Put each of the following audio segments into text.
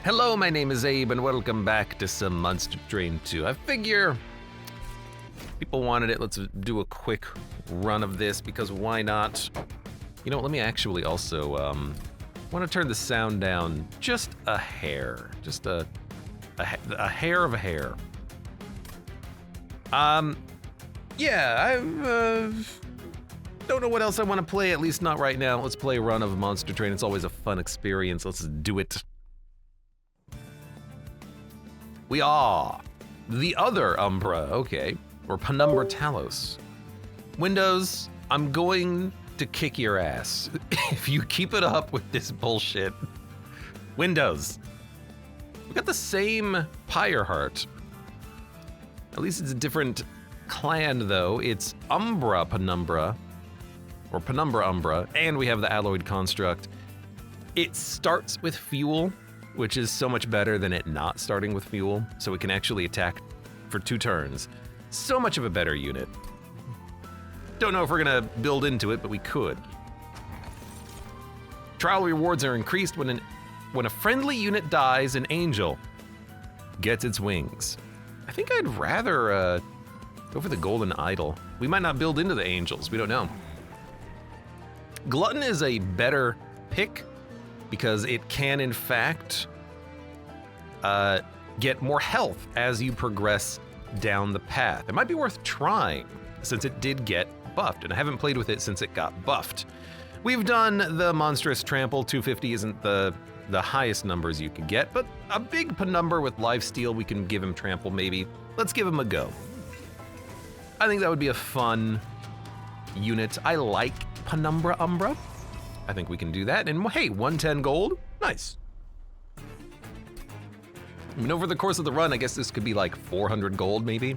Hello, my name is Abe, and welcome back to some Monster Train 2. I figure people wanted it. Let's do a quick run of this, because why not? You know what, let me actually also, want to turn the sound down just a hair. Just a hair of a hair. Yeah, I don't know what else I want to play, at least not right now. Let's play a run of Monster Train. It's always a fun experience. Let's do it. We are the other Umbra, okay, or Penumbra Talos. Windows, I'm going to kick your ass if you keep it up with this bullshit. Windows. We got the same Pyre heart. At least it's a different clan, though. It's Umbra Penumbra, or Penumbra Umbra, and we have the alloyed construct. It starts with fuel, which is so much better than it not starting with fuel, so we can actually attack for 2 turns. So much of a better unit. Don't know if we're gonna build into it, but we could. Trial rewards are increased when a friendly unit dies, an angel gets its wings. I think I'd rather go for the golden idol. We might not build into the angels, we don't know. Glutton is a better pick, because it can, in fact, get more health as you progress down the path. It might be worth trying, since it did get buffed, and I haven't played with it since it got buffed. We've done the monstrous trample. 250 isn't the highest numbers you could get, but a big Penumbra with lifesteal, we can give him trample maybe. Let's give him a go. I think that would be a fun unit. I like Penumbra Umbra. I think we can do that, and hey, 110 gold, nice. I mean, over the course of the run, I guess this could be like 400 gold maybe.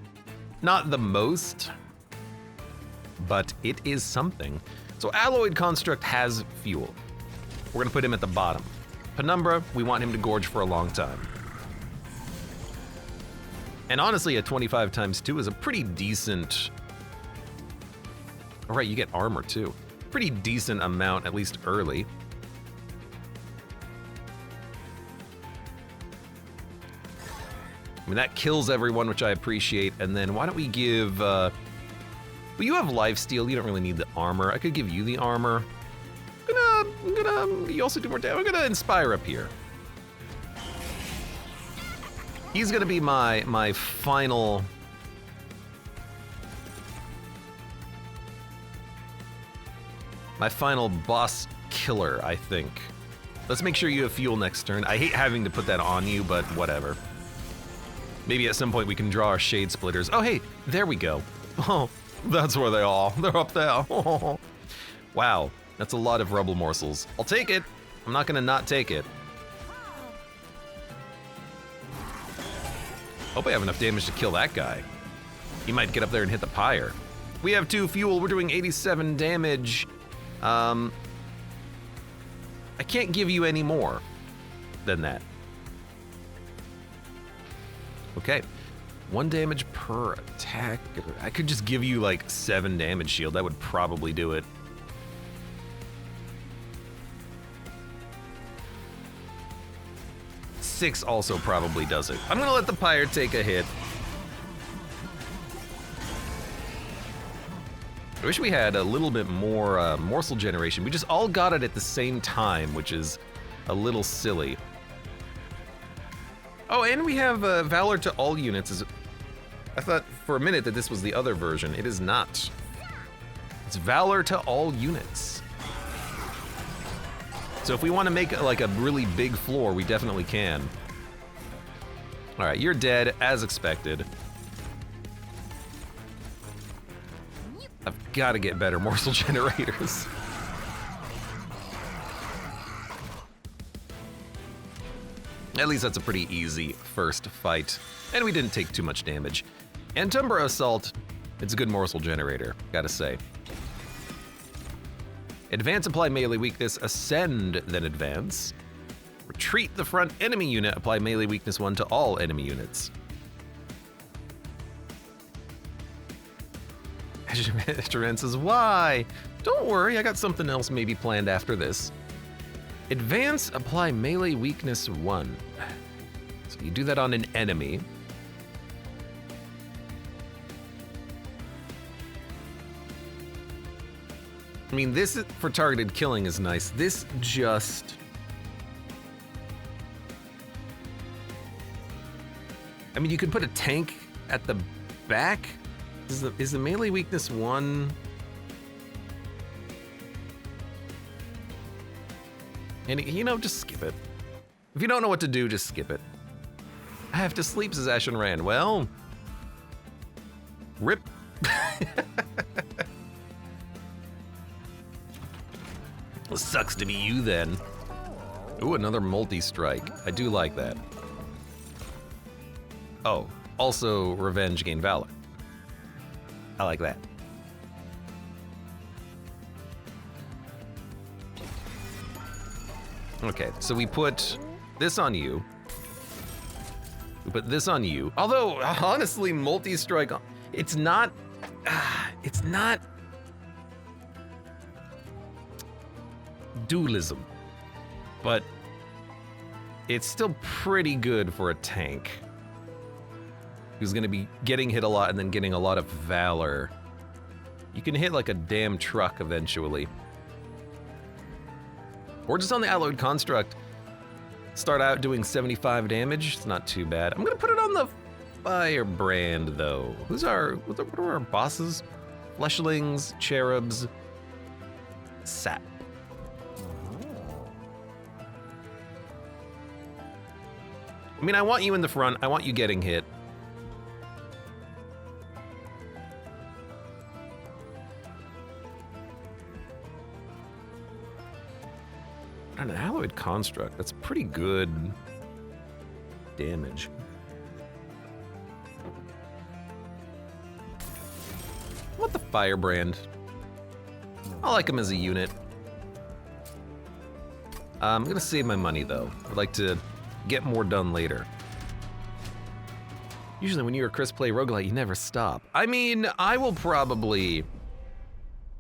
Not the most, but it is something. So alloyed construct has fuel. We're gonna put him at the bottom. Penumbra, we want him to gorge for a long time. And honestly, a 25 times 2 is a pretty decent, all right, you get armor too. Pretty decent amount, at least early. I mean, that kills everyone, which I appreciate. And then why don't we give, well, you have lifesteal, you don't really need the armor. I could give you the armor. I'm gonna, you also do more damage. I'm gonna inspire up here. He's gonna be my final, boss killer, I think. Let's make sure you have fuel next turn. I hate having to put that on you, but whatever. Maybe at some point we can draw our shade splitters. Oh, hey, there we go. Oh, that's where they are. They're up there. Oh. Wow, that's a lot of rubble morsels. I'll take it. I'm not gonna not take it. Hope I have enough damage to kill that guy. He might get up there and hit the pyre. We have 2 fuel, we're doing 87 damage. I can't give you any more than that. Okay, 1 damage per attack. I could just give you like 7 damage shield. That would probably do it. Six also probably does it. I'm gonna let the pyre take a hit. I wish we had a little bit more morsel generation. We just all got it at the same time, which is a little silly. Oh, and we have Valor to all units. I thought for a minute that this was the other version. It is not. It's Valor to all units. So if we want to make like a really big floor, we definitely can. All right, you're dead, as expected. I've got to get better morsel generators. At least that's a pretty easy first fight. And we didn't take too much damage. Antumbra Assault, it's a good morsel generator, gotta say. Advance, apply melee weakness, ascend, then advance. Retreat the front enemy unit, apply melee weakness 1 to all enemy units. Ashtaran says, why? Don't worry, I got something else maybe planned after this. Advance, apply melee weakness 1. So you do that on an enemy. I mean, this for targeted killing is nice. This just... I mean, you could put a tank at the back. Is the melee weakness 1? And, you know, just skip it. If you don't know what to do, just skip it. I have to sleep, says Ashen Rand. Well, rip. Well, sucks to be you then. Ooh, another multi-strike. I do like that. Oh, also revenge gain valor. I like that. Okay, so we put this on you. We put this on you. Although, honestly, multi-strike, it's not dualism, but it's still pretty good for a tank who's gonna be getting hit a lot and then getting a lot of valor. You can hit like a damn truck eventually. Or just on the alloyed construct, start out doing 75 damage. It's not too bad. I'm gonna put it on the Firebrand though. What are our bosses? Fleshlings, cherubs, sap. I mean, I want you in the front. I want you getting hit. On an alloyed construct, that's pretty good damage. I want the Firebrand. I like him as a unit. I'm gonna save my money though. I'd like to get more done later. Usually when you or Chris play roguelike, you never stop. I mean, I will probably... I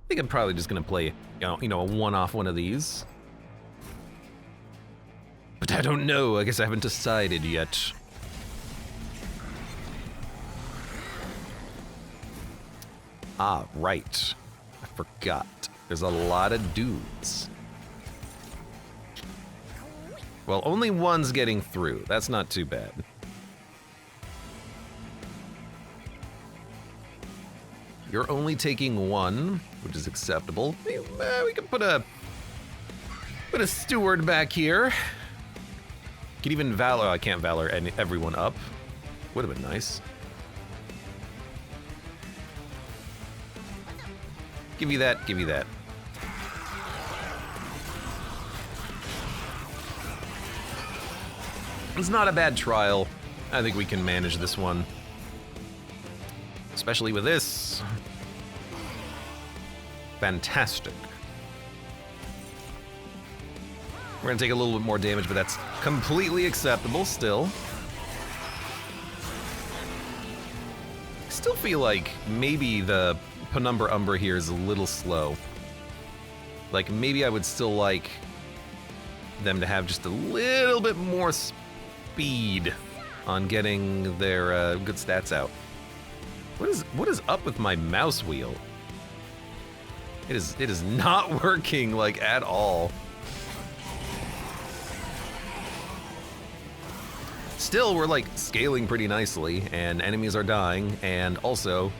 think I'm probably just gonna play, you know, a one-off one of these. But I don't know, I guess I haven't decided yet. Ah, right. I forgot. There's a lot of dudes. Well, only one's getting through. That's not too bad. You're only taking one, which is acceptable. We can put a steward back here. Could even valor. I can't valor everyone up. Would have been nice. Give you that. Give you that. It's not a bad trial. I think we can manage this one. Especially with this. Fantastic. We're gonna take a little bit more damage, but that's completely acceptable still. I still feel like maybe the Penumbra Umbra here is a little slow. Like maybe I would still like them to have just a little bit more speed on getting their good stats out. What is up with my mouse wheel? It is not working like at all. Still, we're like scaling pretty nicely, and enemies are dying, and also,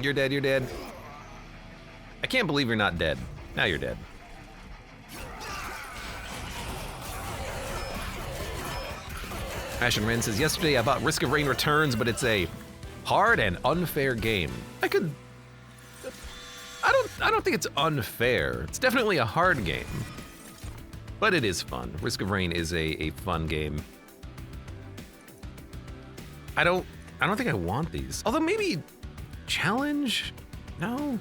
you're dead, you're dead. I can't believe you're not dead. Now you're dead. Ashen Ren says, yesterday I bought Risk of Rain Returns, but it's a hard and unfair game. I don't think it's unfair. It's definitely a hard game. But it is fun. Risk of Rain is a fun game. I don't think I want these. Although maybe challenge? No.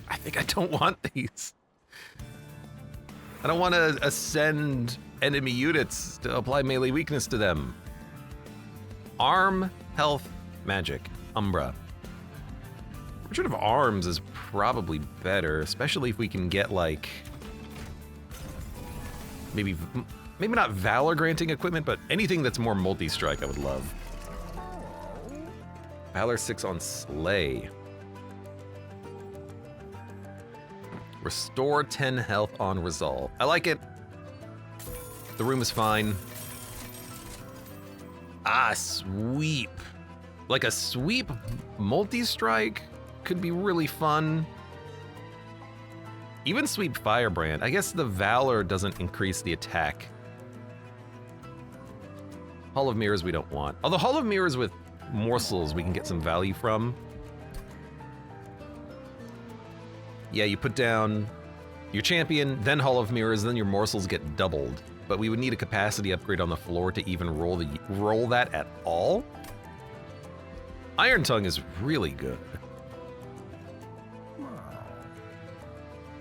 I think I don't want these. I don't want to ascend enemy units to apply melee weakness to them. Arm, health, magic, Umbra. Richard of Arms is probably better, especially if we can get like maybe maybe not Valor granting equipment, but anything that's more multi-strike I would love. Valor 6 on Slay. Restore 10 health on Resolve. I like it. The room is fine. Ah, Sweep. Like a Sweep multi-strike could be really fun. Even Sweep Firebrand. I guess the Valor doesn't increase the attack. Hall of Mirrors we don't want. Although Hall of Mirrors with morsels we can get some value from. Yeah, you put down your champion, then Hall of Mirrors, then your morsels get doubled. But we would need a capacity upgrade on the floor to even roll that at all. Iron Tongue is really good.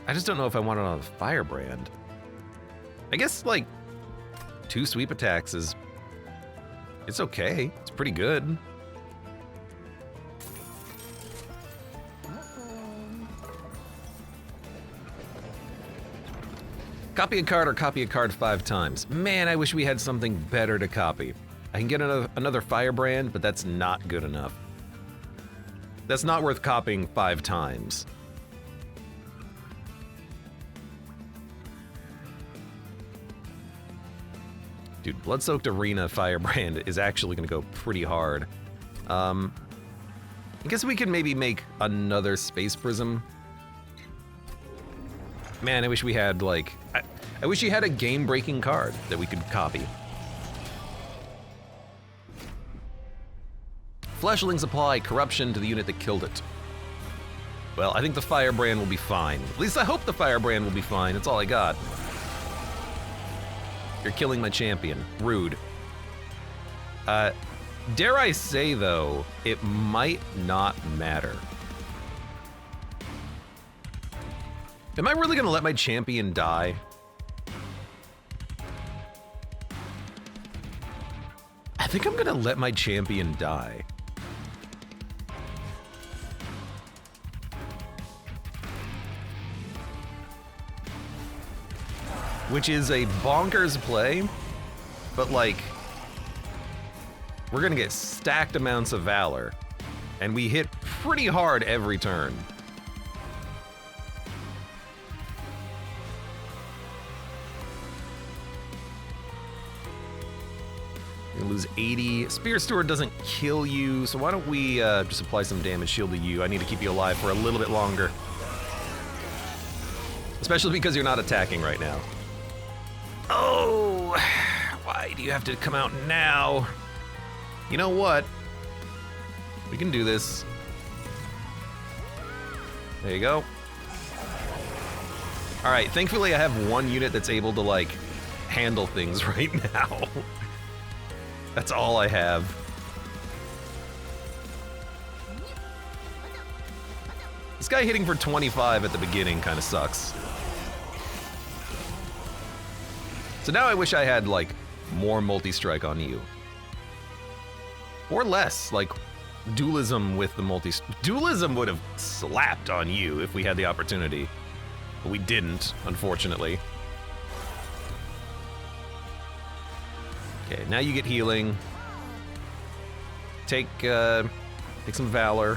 I just don't know if I want it on the Firebrand. I guess, like, 2 sweep attacks is... It's okay. It's pretty good. Copy a card or copy a card 5 times. Man, I wish we had something better to copy. I can get another Firebrand, but that's not good enough. That's not worth copying 5 times. Dude, Blood-Soaked Arena Firebrand is actually going to go pretty hard. I guess we can maybe make another Space Prism. Man, I wish we had, like... I wish you had a game-breaking card that we could copy. Fleshlings apply corruption to the unit that killed it. Well, I think the Firebrand will be fine. At least I hope the Firebrand will be fine. That's all I got. You're killing my champion. Rude. Dare I say, though, it might not matter. Am I really gonna let my champion die? I think I'm gonna let my champion die. Which is a bonkers play, but like, we're gonna get stacked amounts of Valor, and we hit pretty hard every turn. You're gonna lose 80. Spear Steward doesn't kill you, so why don't we just apply some damage shield to you? I need to keep you alive for a little bit longer. Especially because you're not attacking right now. Oh, why do you have to come out now? You know what? We can do this. There you go. All right, thankfully I have one unit that's able to, like, handle things right now. That's all I have. This guy hitting for 25 at the beginning kind of sucks. So now I wish I had, like, more multi-strike on you. Or less, like, dualism with the Dualism would have slapped on you if we had the opportunity. But we didn't, unfortunately. Okay, now you get healing. Take some Valor.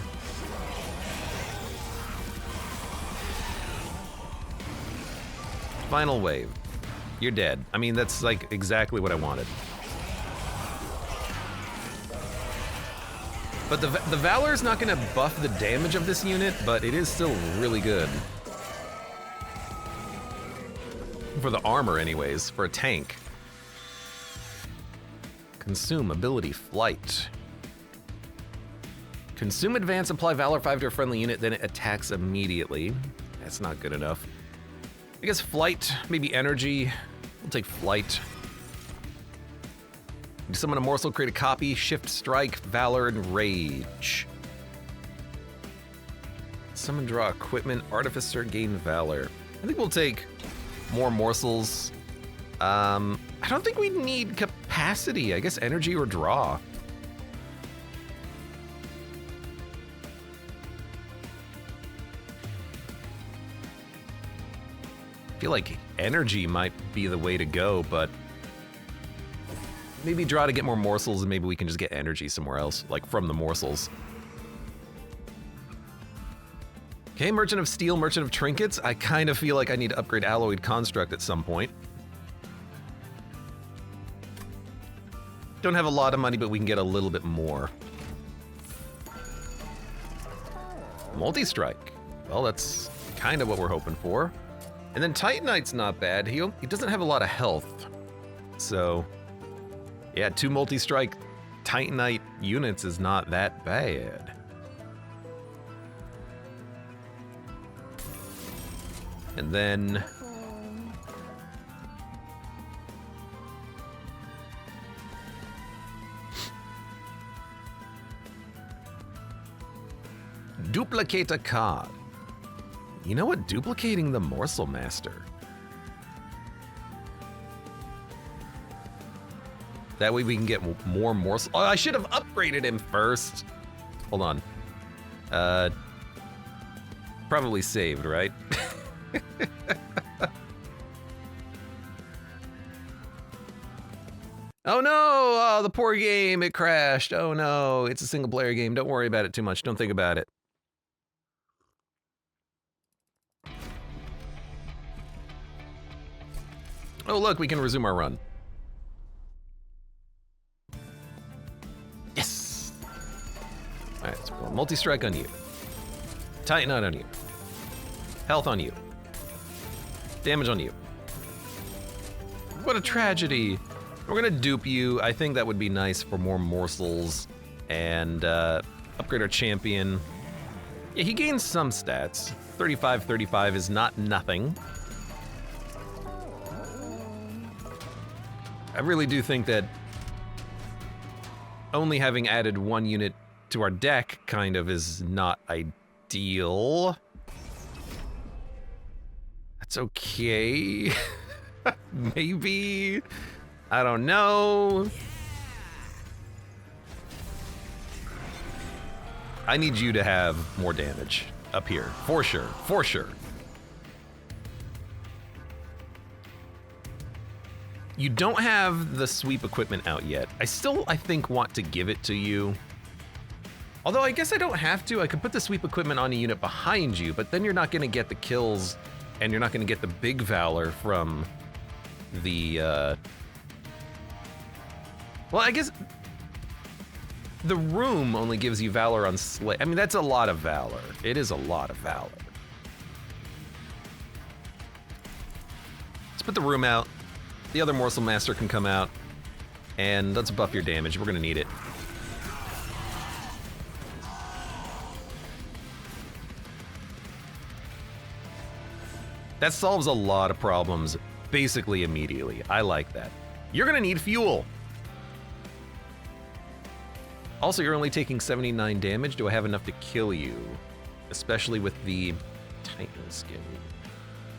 Final wave. You're dead. I mean, that's like exactly what I wanted. But the Valor is not going to buff the damage of this unit, but it is still really good. For the armor, anyways, for a tank. Consume ability Flight. Consume advance, apply Valor 5 to a friendly unit, then it attacks immediately. That's not good enough. I guess Flight, maybe Energy. We'll take Flight. Summon a morsel, create a copy, Shift Strike, Valor, and Rage. Summon, draw equipment, Artificer, gain Valor. I think we'll take more morsels. I don't think we need capacity. I guess Energy or draw. I feel like Energy might be the way to go, but maybe draw to get more morsels, and maybe we can just get energy somewhere else, like from the morsels. Okay, Merchant of Steel, Merchant of Trinkets. I kind of feel like I need to upgrade Alloyed Construct at some point. Don't have a lot of money, but we can get a little bit more. Multi-strike. Well, that's kind of what we're hoping for. And then Titanite's not bad. He doesn't have a lot of health. So, yeah, 2 multi-strike Titanite units is not that bad. And then... duplicate a card. You know what? Duplicating the Morsel Master. That way we can get more morsel. Oh, I should have upgraded him first. Hold on. Probably saved, right? Oh no! Oh, the poor game, it crashed. Oh no, it's a single player game. Don't worry about it too much. Don't think about it. Oh look, we can resume our run. Yes! Alright, so we'll multi-strike on you. Titanite on you. Health on you. Damage on you. What a tragedy. We're gonna dupe you. I think that would be nice for more morsels and upgrade our champion. Yeah, he gains some stats. 35 is not nothing. I really do think that only having added 1 unit to our deck kind of is not ideal. That's okay. Maybe. I don't know. I need you to have more damage up here. For sure. For sure. You don't have the sweep equipment out yet. I still, I think, want to give it to you. Although I guess I don't have to. I could put the sweep equipment on a unit behind you, but then you're not gonna get the kills and you're not gonna get the big valor from the, well, I guess the room only gives you valor on slay. I mean, that's a lot of valor. It is a lot of valor. Let's put the room out. The other Morsel Master can come out, and let's buff your damage. We're gonna need it. That solves a lot of problems, basically immediately. I like that. You're gonna need fuel. Also, you're only taking 79 damage. Do I have enough to kill you? Especially with the Titan skin.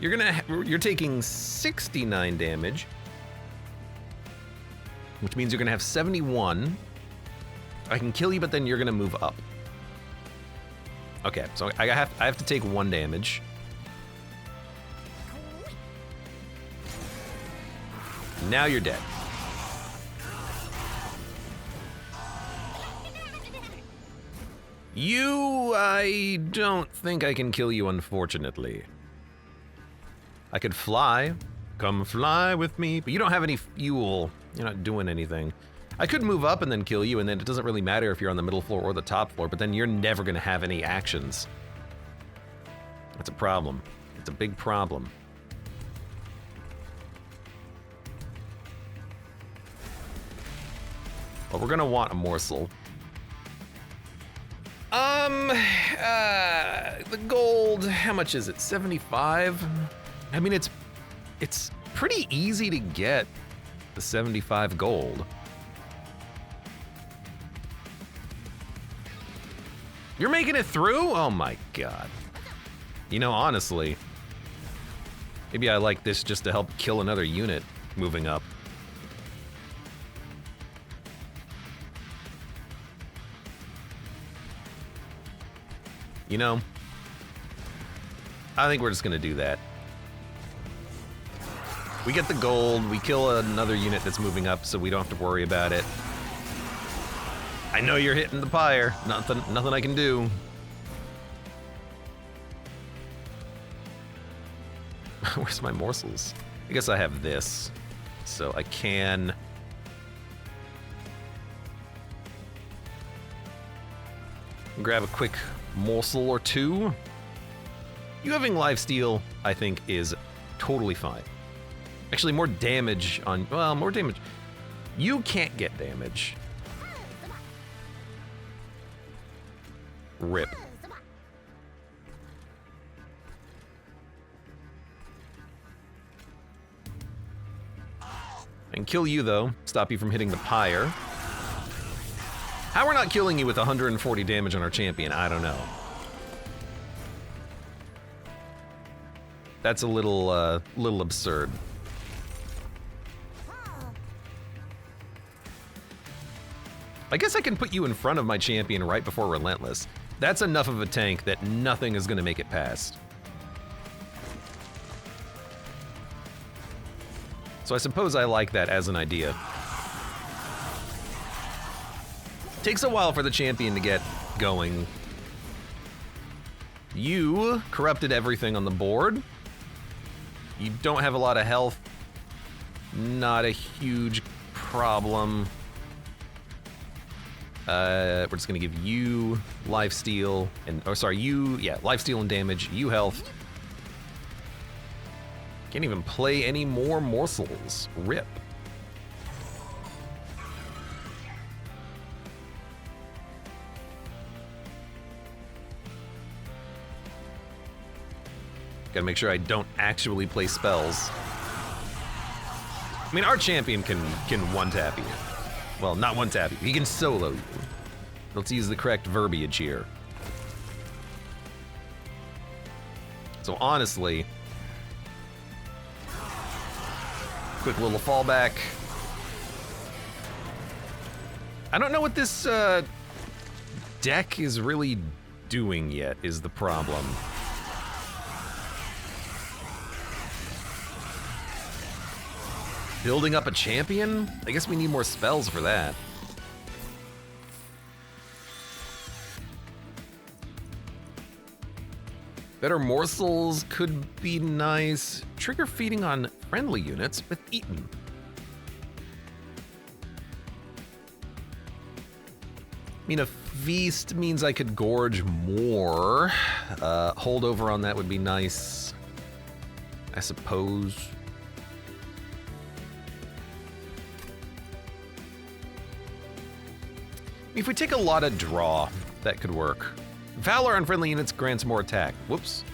You're taking 69 damage. Which means you're gonna have 71. I can kill you, but then you're gonna move up. Okay, so I have to take 1 damage. Now you're dead. I don't think I can kill you, unfortunately. I could fly. Come fly with me. But you don't have any fuel. You're not doing anything. I could move up and then kill you, and then it doesn't really matter if you're on the middle floor or the top floor, but then you're never gonna have any actions. That's a problem. It's a big problem. But we're gonna want a morsel. The gold, how much is it? 75? I mean, it's pretty easy to get the 75 gold. You're making it through? Oh my god. You know, honestly, maybe I like this just to help kill another unit moving up. You know, I think we're just gonna do that. We get the gold, we kill another unit that's moving up so we don't have to worry about it. I know you're hitting the pyre. Nothing I can do. Where's my morsels? I guess I have this. So I can... grab a quick morsel or two. You having lifesteal, I think, is totally fine. Actually, more damage on... well, more damage. You can't get damage. Rip. I can kill you, though. Stop you from hitting the pyre. How we're not killing you with 140 damage on our champion, I don't know. That's a little absurd. I guess I can put you in front of my champion right before Relentless. That's enough of a tank that nothing is going to make it past. So I suppose I like that as an idea. Takes a while for the champion to get going. You corrupted everything on the board. You don't have a lot of health. Not a huge problem. We're just gonna give you lifesteal and, oh sorry, you, yeah, lifesteal and damage, you health. Can't even play any more morsels. Rip. Gotta make sure I don't actually play spells. I mean, our champion can one-tap you. Well, not one-tap you, he can solo you. Let's use the correct verbiage here. So honestly, quick little fallback. I don't know what this deck is really doing yet, is the problem. Building up a champion? I guess we need more spells for that. Better morsels could be nice. Trigger feeding on friendly units with Eaton. I mean, a feast means I could gorge more. Holdover on that would be nice, I suppose. If we take a lot of draw, that could work. Valor on friendly units grants more attack. Whoops.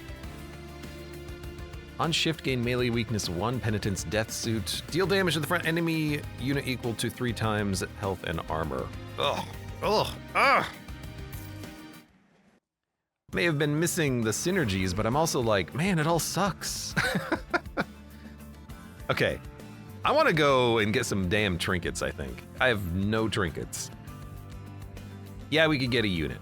On shift, gain melee weakness 1, penitence, death suit. Deal damage to the front enemy unit equal to 3 times health and armor. Ugh. Ugh. Ah. May have been missing the synergies, but I'm also like, man, it all sucks. Okay. I want to go and get some damn trinkets, I think. I have no trinkets. Yeah, we could get a unit.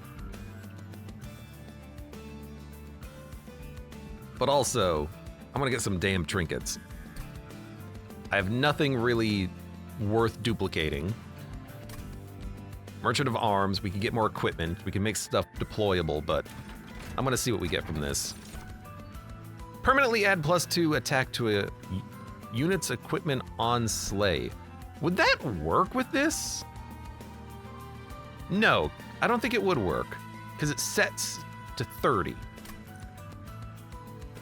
But also, I want to get some damn trinkets. I have nothing really worth duplicating. Merchant of Arms, we can get more equipment. We can make stuff deployable, but I'm going to see what we get from this. Permanently add +2 attack to a unit's equipment on sleigh. Would that work with this? No, I don't think it would work, because it sets to 30. So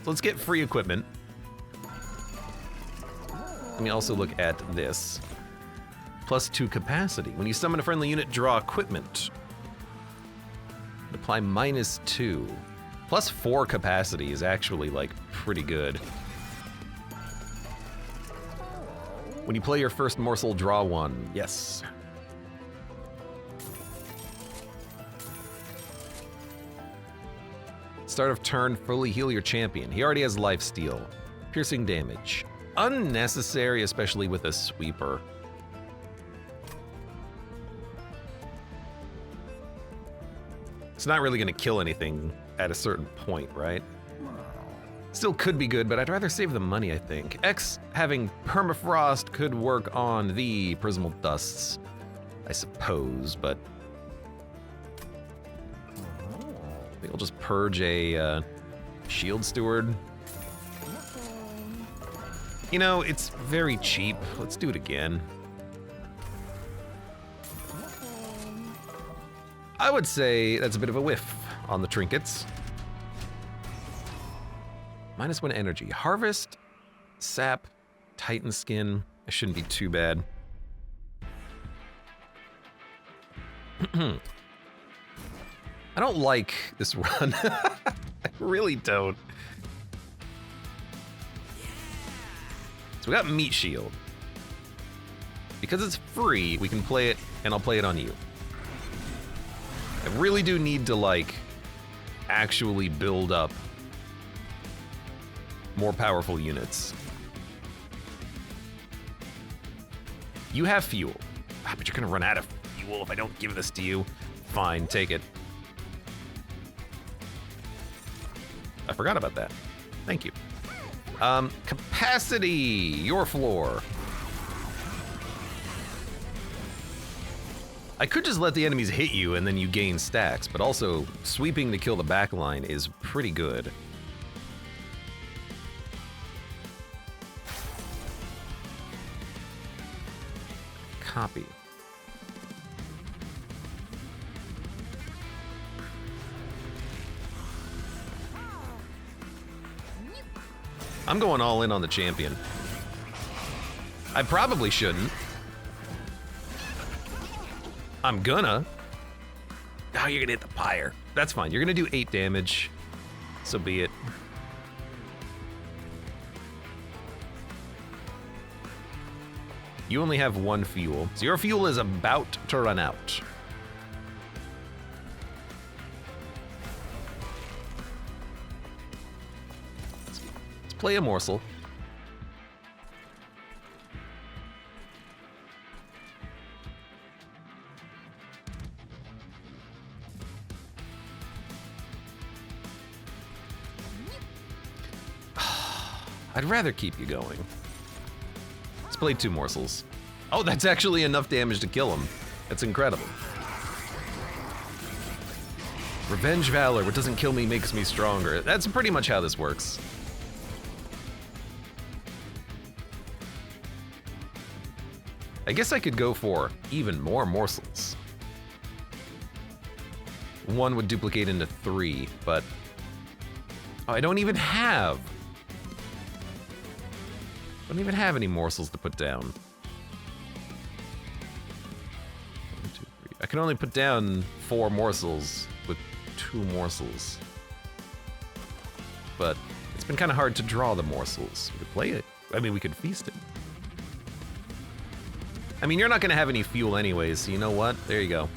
let's get free equipment. Let me also look at this. +2 capacity. When you summon a friendly unit, draw equipment. Apply -2. +4 capacity is actually, like, pretty good. When you play your first morsel, draw 1. Yes. Start of turn, fully heal your champion. He already has lifesteal. Piercing damage. Unnecessary, especially with a sweeper. It's not really going to kill anything at a certain point, right? Still could be good, but I'd rather save the money, I think. X having permafrost could work on the prismal dusts, I suppose, but I think I'll just purge a shield steward. You know, it's very cheap. Let's do it again. I would say that's a bit of a whiff on the trinkets. -1 energy. Harvest, sap, Titan skin. It shouldn't be too bad. I don't like this run. I really don't. So we got Meat Shield. Because it's free, we can play it, and I'll play it on you. I really do need to, like, actually build up more powerful units. You have fuel. But you're gonna run out of fuel if I don't give this to you. Fine, take it. I forgot about that. Thank you. Capacity, your floor. I could just let the enemies hit you and then you gain stacks, but also sweeping to kill the backline is pretty good. Copy. I'm going all in on the champion. I probably shouldn't. I'm gonna. Oh, you're gonna hit the pyre. That's fine. You're gonna do 8 damage. So be it. You only have 1 fuel. So your fuel is about to run out. Let's play a morsel. I'd rather keep you going. Let's play 2 morsels. Oh, that's actually enough damage to kill him. That's incredible. Revenge Valor, what doesn't kill me makes me stronger. That's pretty much how this works. I guess I could go for even more morsels. 1 would duplicate into 3, but oh, I don't even have any morsels to put down. 1, 2, 3. I can only put down 4 morsels with 2 morsels. But it's been kind of hard to draw the morsels. We could play it. I mean, we could feast it. I mean, you're not going to have any fuel anyways, so you know what? There you go.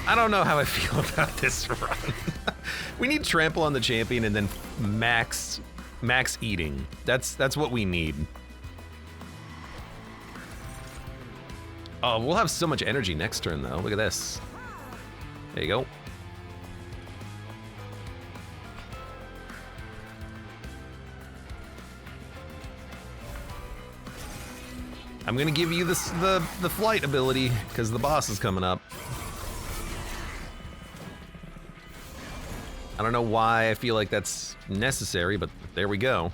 I don't know how I feel about this run. We need trample on the champion and then max eating. That's what we need. Oh, we'll have so much energy next turn though. Look at this. There you go. I'm gonna give you this the flight ability because the boss is coming up. I don't know why I feel like that's necessary, but there we go.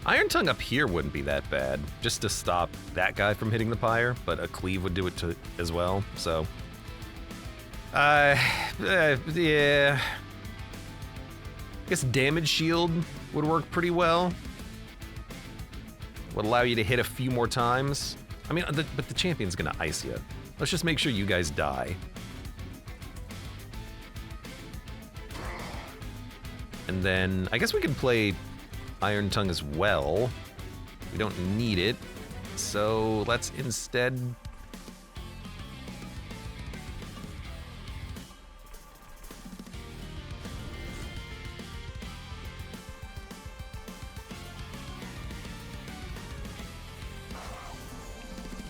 Iron Tongue up here wouldn't be that bad, just to stop that guy from hitting the pyre, but a cleave would do it as well, so. Yeah. I guess damage shield would work pretty well. Would allow you to hit a few more times. I mean, but the champion's gonna ice you. Let's just make sure you guys die. And then, I guess we could play Iron Tongue as well. We don't need it, so let's instead...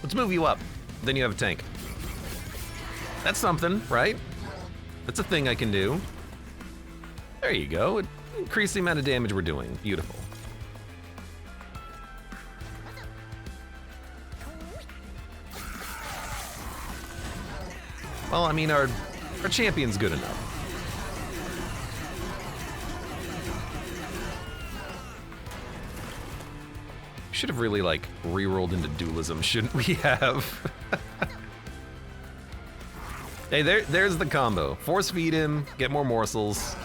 Let's move you up. then you have a tank. That's something, right? That's a thing I can do. There you go. It increased the amount of damage we're doing. Beautiful. Well, I mean, our champion's good enough. Should have really, like, re-rolled into dualism, shouldn't we have? Hey, there's the combo. Force feed him, get more morsels.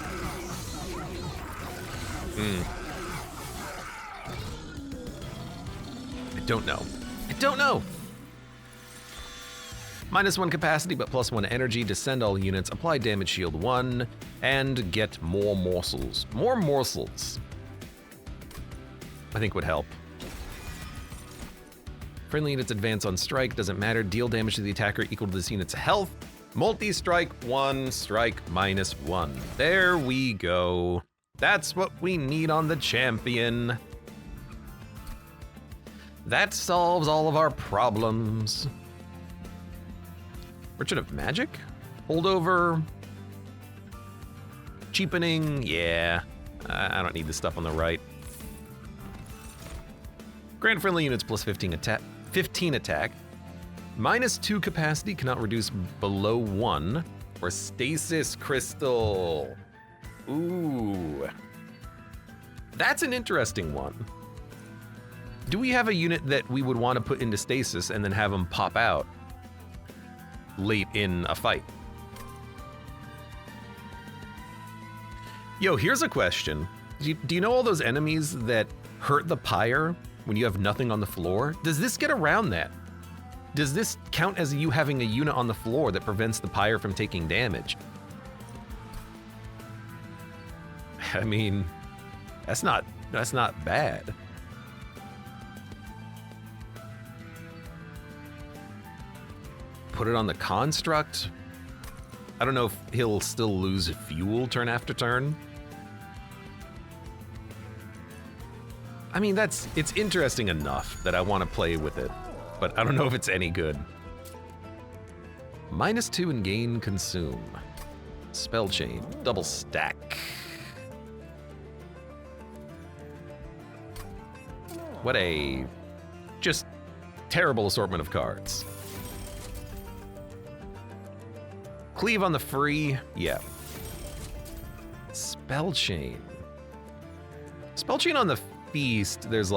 I don't know. I don't know. -1 capacity, but +1 energy. Descend all units. Apply damage shield 1. And get more morsels. More morsels. I think would help. Friendly units advance on strike. Doesn't matter. Deal damage to the attacker equal to this unit's health. Multi-strike 1. Strike -1. There we go. That's what we need on the champion. That solves all of our problems. Merchant of Magic? Holdover? Cheapening? Yeah. I don't need the stuff on the right. Grant friendly units +15 attack. 15 attack. -2 capacity, cannot reduce below 1. Or Stasis Crystal. Ooh. That's an interesting one. Do we have a unit that we would want to put into stasis and then have them pop out late in a fight? Yo, here's a question. Do you know all those enemies that hurt the pyre when you have nothing on the floor? Does this get around that? Does this count as you having a unit on the floor that prevents the pyre from taking damage? I mean, that's not bad. Put it on the construct. I don't know if he'll still lose fuel turn after turn. I mean, it's interesting enough that I want to play with it, but I don't know if it's any good. -2 and gain consume. Spell chain, double stack. What a just terrible assortment of cards. Cleave on the free, yeah. Spell chain. Spell chain on the feast, there's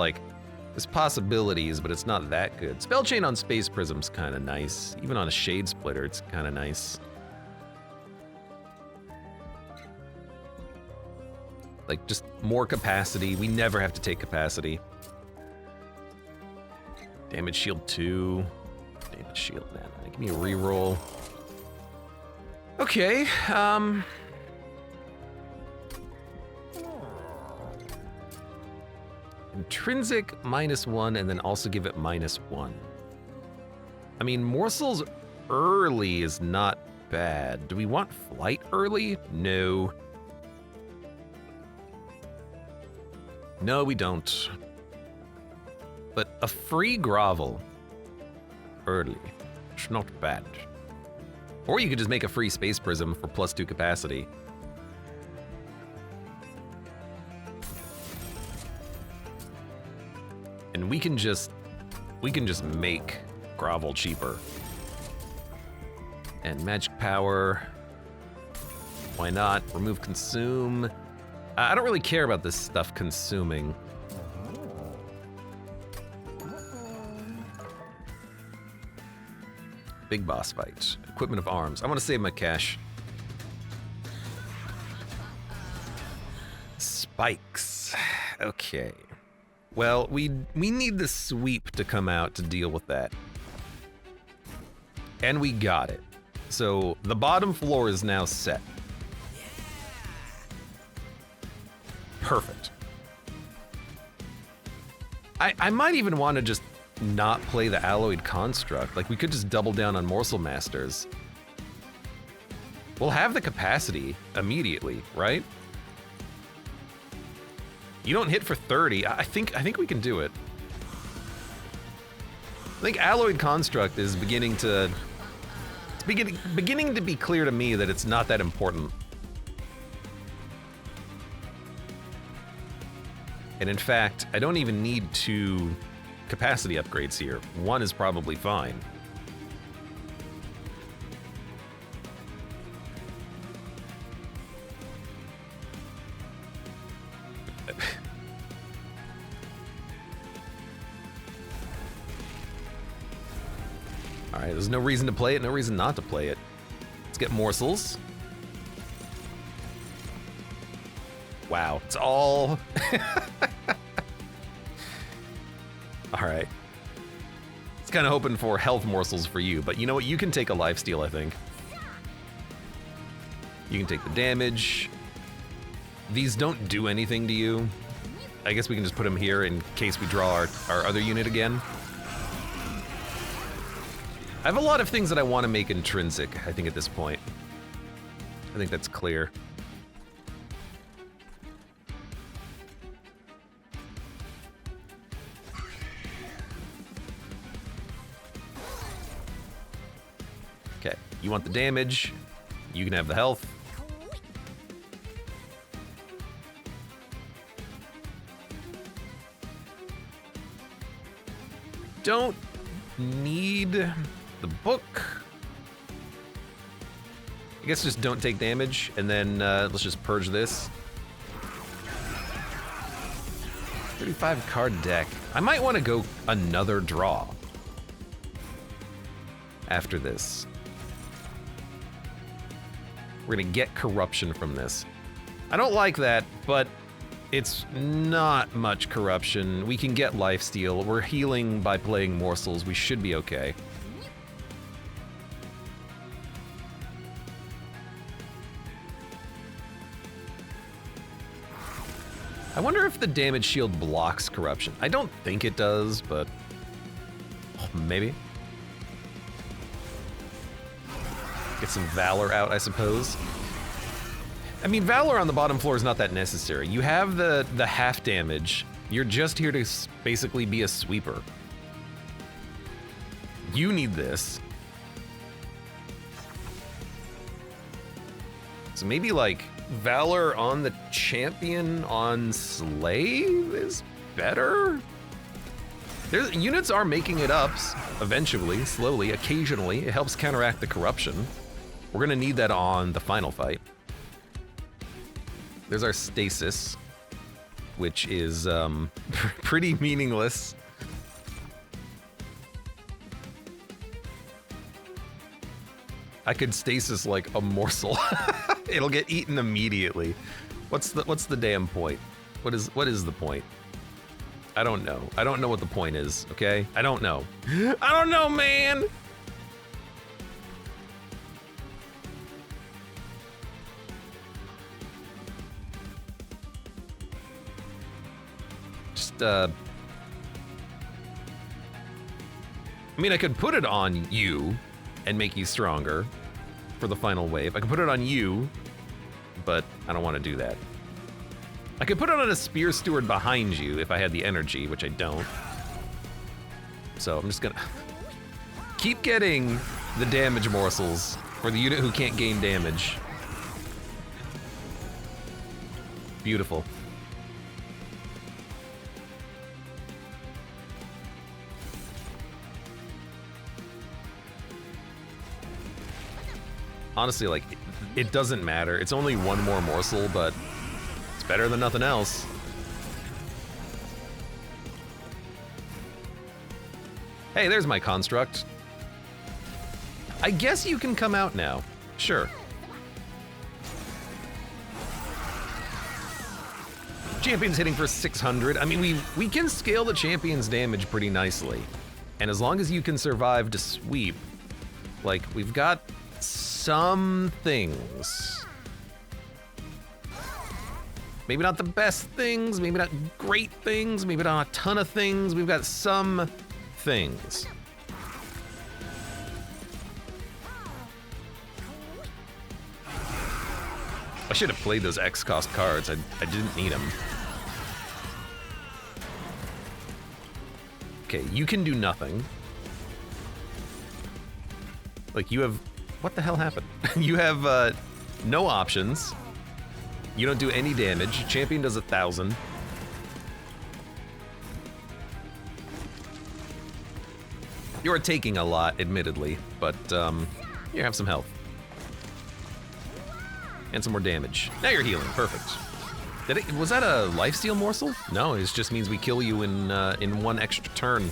possibilities, but it's not that good. Spell chain on Space Prism's kind of nice. Even on a Shade Splitter, it's kind of nice. Like, just more capacity. We never have to take capacity. Damage shield 2. Damage shield, man. Give me a reroll. Okay, intrinsic -1 and then also give it -1. I mean, morsels early is not bad. Do we want flight early? No. No, we don't. But a free grovel early is not bad. Or you could just make a free Space Prism for +2 capacity. And we can just make grovel cheaper. And magic power. Why not? Remove consume. I don't really care about this stuff consuming. Big boss fight. Equipment of arms. I want to save my cash. Spikes. Okay. Well, we need the sweep to come out to deal with that. And we got it. So the bottom floor is now set. Perfect. I might even want to just not play the alloyed construct. Like, we could just double down on Morsel Masters. We'll have the capacity immediately, right? You don't hit for 30. I think we can do it. I think Alloyed Construct is beginning to... It's beginning to be clear to me that it's not that important. And in fact, I don't even need 2 capacity upgrades here. 1 is probably fine. Alright, there's no reason to play it, no reason not to play it. Let's get morsels. Wow, it's all... Alright. I was kind of hoping for health morsels for you, but you know what? You can take a lifesteal, I think. You can take the damage. These don't do anything to you. I guess we can just put them here in case we draw our other unit again. I have a lot of things that I want to make intrinsic, I think, at this point. I think that's clear. Okay, you want the damage, you can have the health. Don't need the book. I guess just don't take damage, and then let's just purge this. 35 card deck. I might want to go another draw after this. We're gonna get corruption from this. I don't like that, but it's not much corruption. We can get lifesteal. We're healing by playing morsels. We should be okay. I wonder if the damage shield blocks corruption. I don't think it does, but maybe. Get some Valor out, I suppose. I mean, Valor on the bottom floor is not that necessary. You have the half damage. You're just here to basically be a sweeper. You need this. So maybe like Valor on the champion on Slave is better? Units are making it up eventually, slowly, occasionally. It helps counteract the corruption. We're gonna need that on the final fight. There's our stasis, which is pretty meaningless. I could stasis like a morsel. It'll get eaten immediately. What's the damn point? What is the point? I don't know. I don't know what the point is, okay? I don't know. I don't know, man! Just, I mean, I could put it on you and make you stronger for the final wave. I could put it on you, but I don't want to do that. I could put it on a Spear Steward behind you if I had the energy, which I don't. So I'm just gonna keep getting the damage morsels for the unit who can't gain damage. Beautiful. Honestly, like, it doesn't matter. It's only one more morsel, but it's better than nothing else. Hey, there's my construct. I guess you can come out now. Sure. Champion's hitting for 600. I mean, we can scale the champion's damage pretty nicely. And as long as you can survive to sweep, like, we've got some things. Maybe not the best things, maybe not great things, maybe not a ton of things. We've got some things. I should have played those X cost cards. I didn't need them. Okay, you can do nothing. Like, you have... What the hell happened? You have no options. You don't do any damage. Champion does 1,000. You're taking a lot, admittedly, but you have some health. And some more damage. Now you're healing. Perfect. Was that a lifesteal morsel? No, it just means we kill you in one extra turn.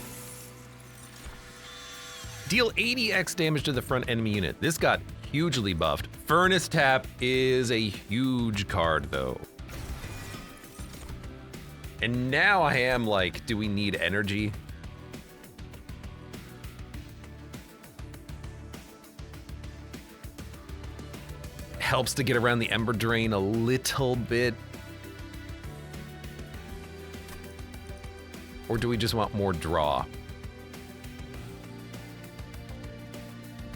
Deal 80x damage to the front enemy unit. This got hugely buffed. Furnace Tap is a huge card, though. And now I am like, do we need energy? Helps to get around the Ember Drain a little bit. Or do we just want more draw?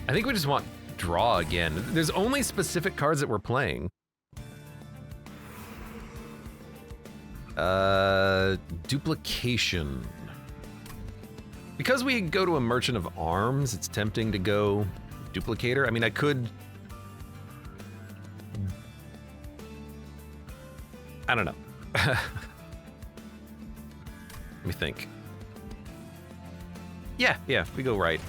I think we just want draw again. There's only specific cards that we're playing. Duplication. Because we go to a Merchant of Arms, it's tempting to go Duplicator. I mean, I could... I don't know. Let me think. Yeah, we go right.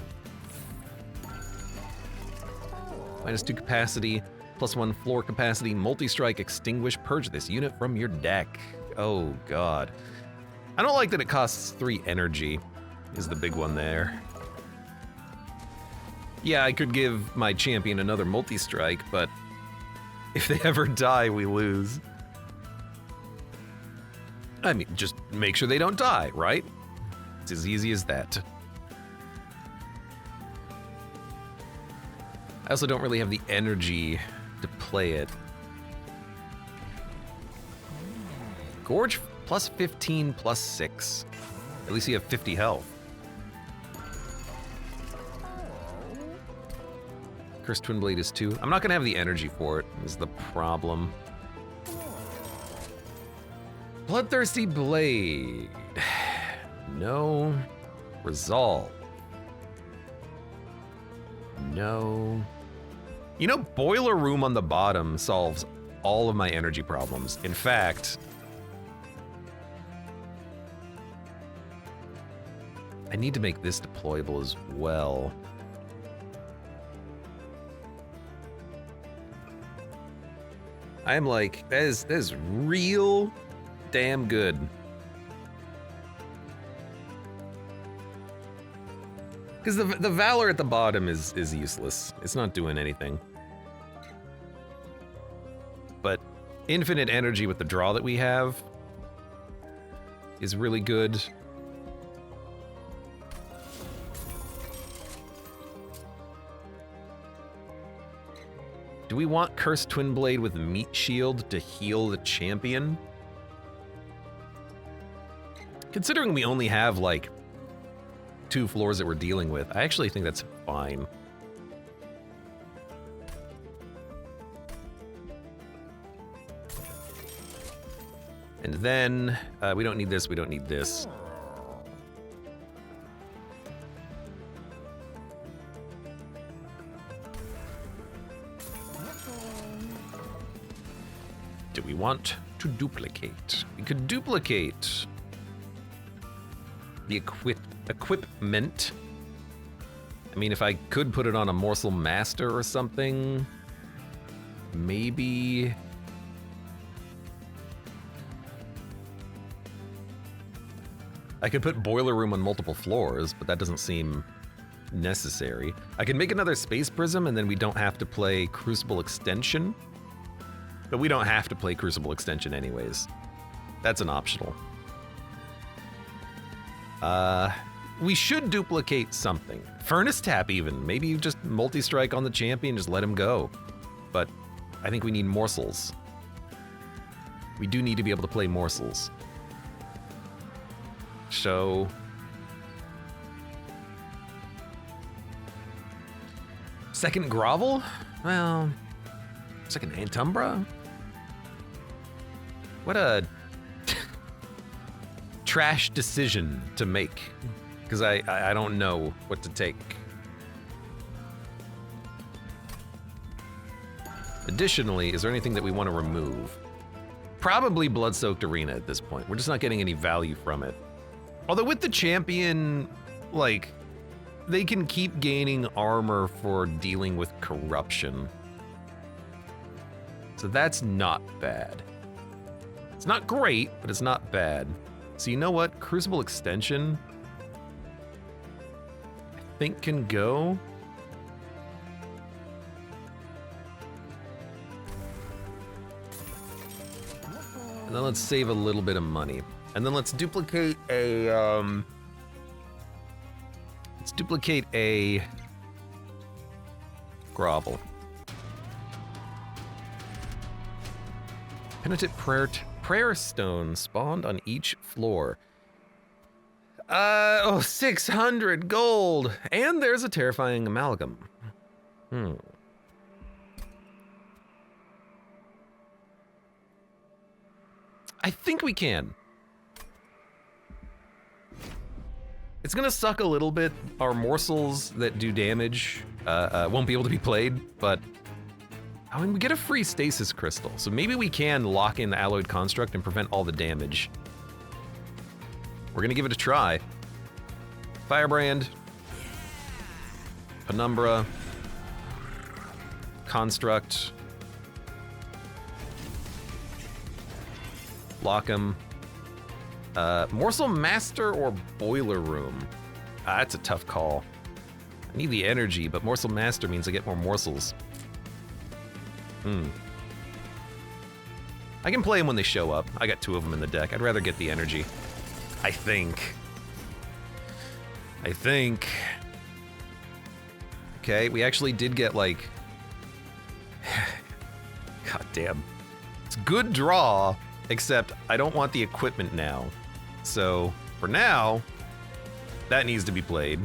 -2 capacity, +1 floor capacity, multi-strike, extinguish, purge this unit from your deck. Oh god. I don't like that it costs 3 energy, is the big one there. Yeah, I could give my champion another multi-strike, but if they ever die, we lose. I mean, just make sure they don't die, right? It's as easy as that. I also don't really have the energy to play it. Gorge +15, +6. At least you have 50 health. Cursed Twin Blade is 2. I'm not gonna have the energy for it, is the problem. Bloodthirsty Blade. No. Resolve. No. You know, Boiler Room on the bottom solves all of my energy problems. In fact, I need to make this deployable as well. I am like, that is real damn good. Because the Valor at the bottom is useless. It's not doing anything. But infinite energy with the draw that we have is really good. Do we want Cursed Twin Blade with Meat Shield to heal the champion? Considering we only have like 2 floors that we're dealing with, I actually think that's fine. And then, we don't need this, we don't need this. Do we want to duplicate? We could duplicate the equipment. I mean, if I could put it on a Morsel Master or something, maybe. I could put Boiler Room on multiple floors, but that doesn't seem necessary. I could make another Space Prism and then we don't have to play Crucible Extension. But we don't have to play Crucible Extension anyways. That's an optional. We should duplicate something. Furnace Tap even. Maybe you just multi-strike on the champion, just let him go. But I think we need morsels. We do need to be able to play morsels. So... second Grovel? Well... second Antumbra? What a... trash decision to make. Because I don't know what to take. Additionally, is there anything that we want to remove? Probably Blood-Soaked Arena at this point. We're just not getting any value from it. Although with the champion, like, they can keep gaining armor for dealing with corruption. So that's not bad. It's not great, but it's not bad. So you know what? Crucible Extension, I think can go. And then let's save a little bit of money. And then let's duplicate a, grovel. Penitent prayer stone spawned on each floor. 600 gold. And there's a terrifying amalgam. I think we can. It's gonna suck a little bit. Our morsels that do damage won't be able to be played, but I mean, we get a free stasis crystal, so maybe we can lock in the alloyed construct and prevent all the damage. We're gonna give it a try. Firebrand, Penumbra, Construct, lock him. Morsel Master or Boiler Room? That's a tough call. I need the energy, but Morsel Master means I get more morsels. I can play them when they show up. I got 2 of them in the deck. I'd rather get the energy. I think. Okay, we actually did get, like... God damn. It's good draw, except I don't want the equipment now. So, for now, that needs to be played.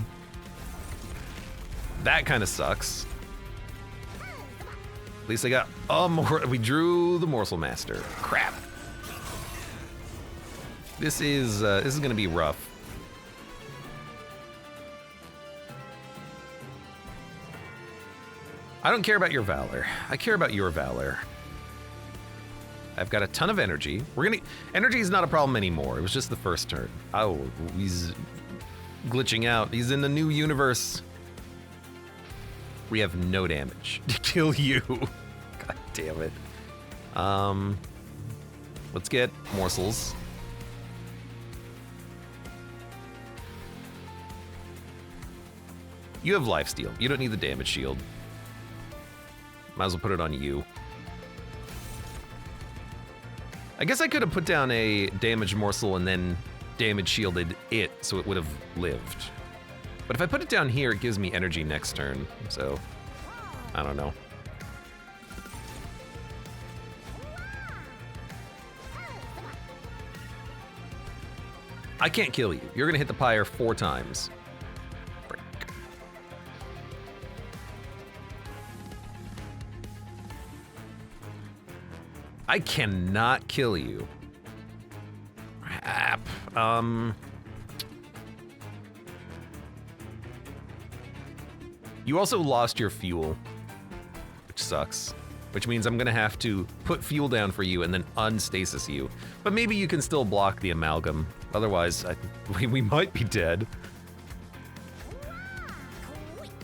That kind of sucks. At least I got we drew the Morsel Master. Crap. This is gonna be rough. I don't care about your valor. I care about your valor. I've got a ton of energy. Energy is not a problem anymore. It was just the first turn. Oh, he's glitching out. He's in the new universe. We have no damage to kill you. God damn it. Let's get morsels. You have lifesteal. You don't need the damage shield. Might as well put it on you. I guess I could have put down a damage morsel and then damage shielded it so it would have lived. But if I put it down here, it gives me energy next turn, so I don't know. I can't kill you. You're gonna hit the pyre 4 times. Frick. I cannot kill you. Crap. You also lost your fuel, which sucks. Which means I'm gonna have to put fuel down for you and then unstasis you. But maybe you can still block the amalgam. Otherwise, we might be dead.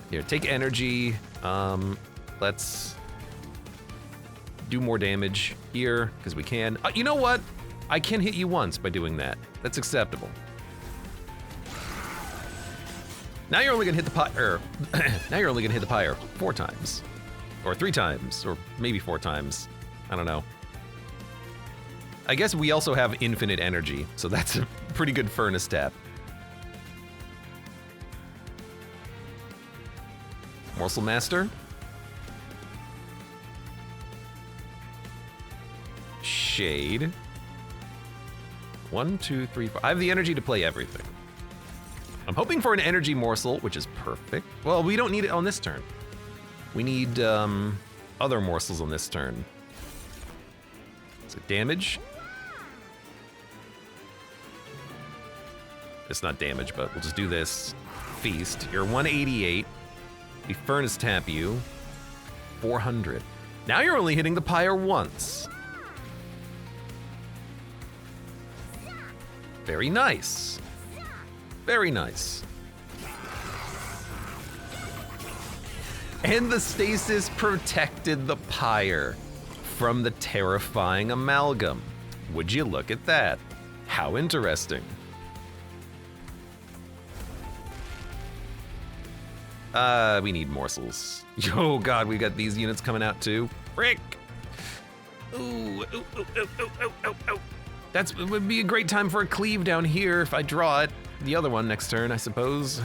Here, take energy. Let's do more damage here, because we can. You know what? I can hit you once by doing that. That's acceptable. Now you're only gonna hit the pyre. Now you're only gonna hit the pyre 4 times. Or 3 times, or maybe 4 times. I don't know. I guess we also have infinite energy, so that's a pretty good furnace tap. Morsel Master. Shade. 1, 2, 3, 4. I have the energy to play everything. I'm hoping for an energy morsel, which is perfect. Well, we don't need it on this turn. We need other morsels on this turn. So damage. It's not damage, but we'll just do this. Feast. You're 188. We furnace tap you. 400. Now you're only hitting the pyre once. Very nice. Very nice. And the stasis protected the pyre from the terrifying amalgam. Would you look at that? How interesting. We need morsels. Oh god, we got these units coming out too. Frick! Ooh, ooh, ooh, ooh, ooh, ooh, ooh, ooh. It would be a great time for a cleave down here if I draw it. The other one next turn, I suppose.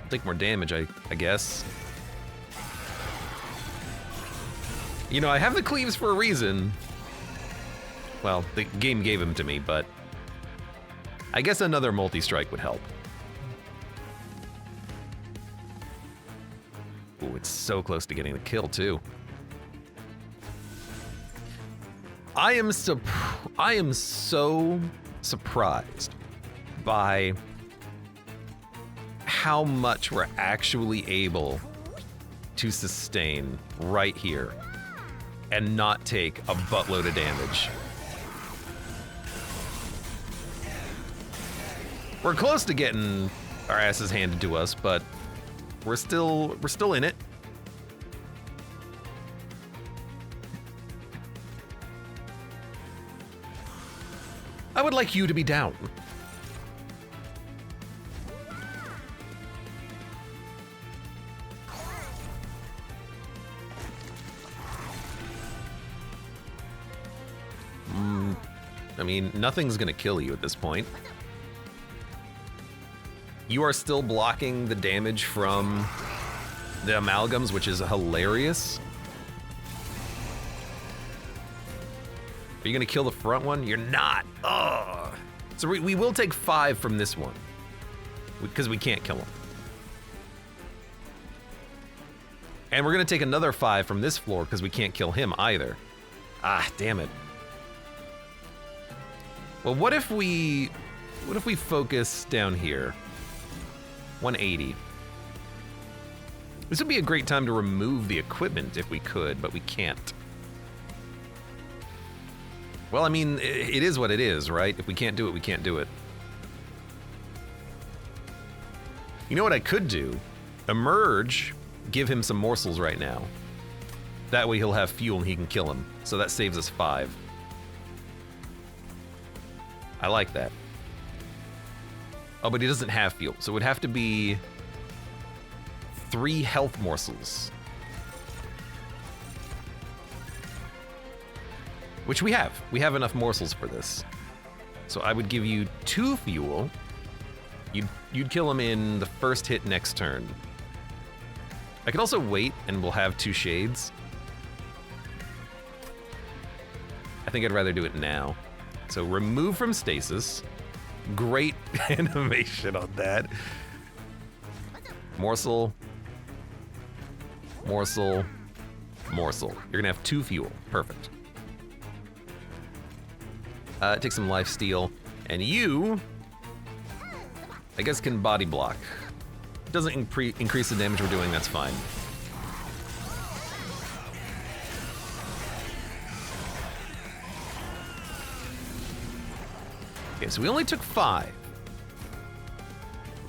Take more damage, I guess. You know, I have the cleaves for a reason. Well, the game gave them to me, but I guess another multi-strike would help. Ooh, it's so close to getting the kill, too. I am so surprised by how much we're actually able to sustain right here and not take a buttload of damage. We're close to getting our asses handed to us, but we're still in it. I would like you to be down. I mean, nothing's gonna kill you at this point. You are still blocking the damage from the amalgams, which is hilarious. Are you gonna kill the front one? You're not. Oh. So we will take 5 from this one because we can't kill him. And we're gonna take another 5 from this floor because we can't kill him either. Ah, damn it. Well, what if we focus down here? 180. This would be a great time to remove the equipment if we could, but we can't. Well, I mean, it is what it is, right? If we can't do it, we can't do it. You know what I could do? Emerge, give him some morsels right now. That way he'll have fuel and he can kill him. So that saves us 5. I like that. Oh, but he doesn't have fuel, so it would have to be 3 health morsels. Which we have. We have enough morsels for this. So I would give you 2 fuel. You'd kill him in the first hit next turn. I could also wait and we'll have 2 shades. I think I'd rather do it now. So remove from stasis. Great animation on that. Morsel. Morsel. Morsel. You're gonna have 2 fuel. Perfect. Take some life steal. And you, I guess, can body block. It doesn't increase the damage we're doing, that's fine. Okay, so we only took 5.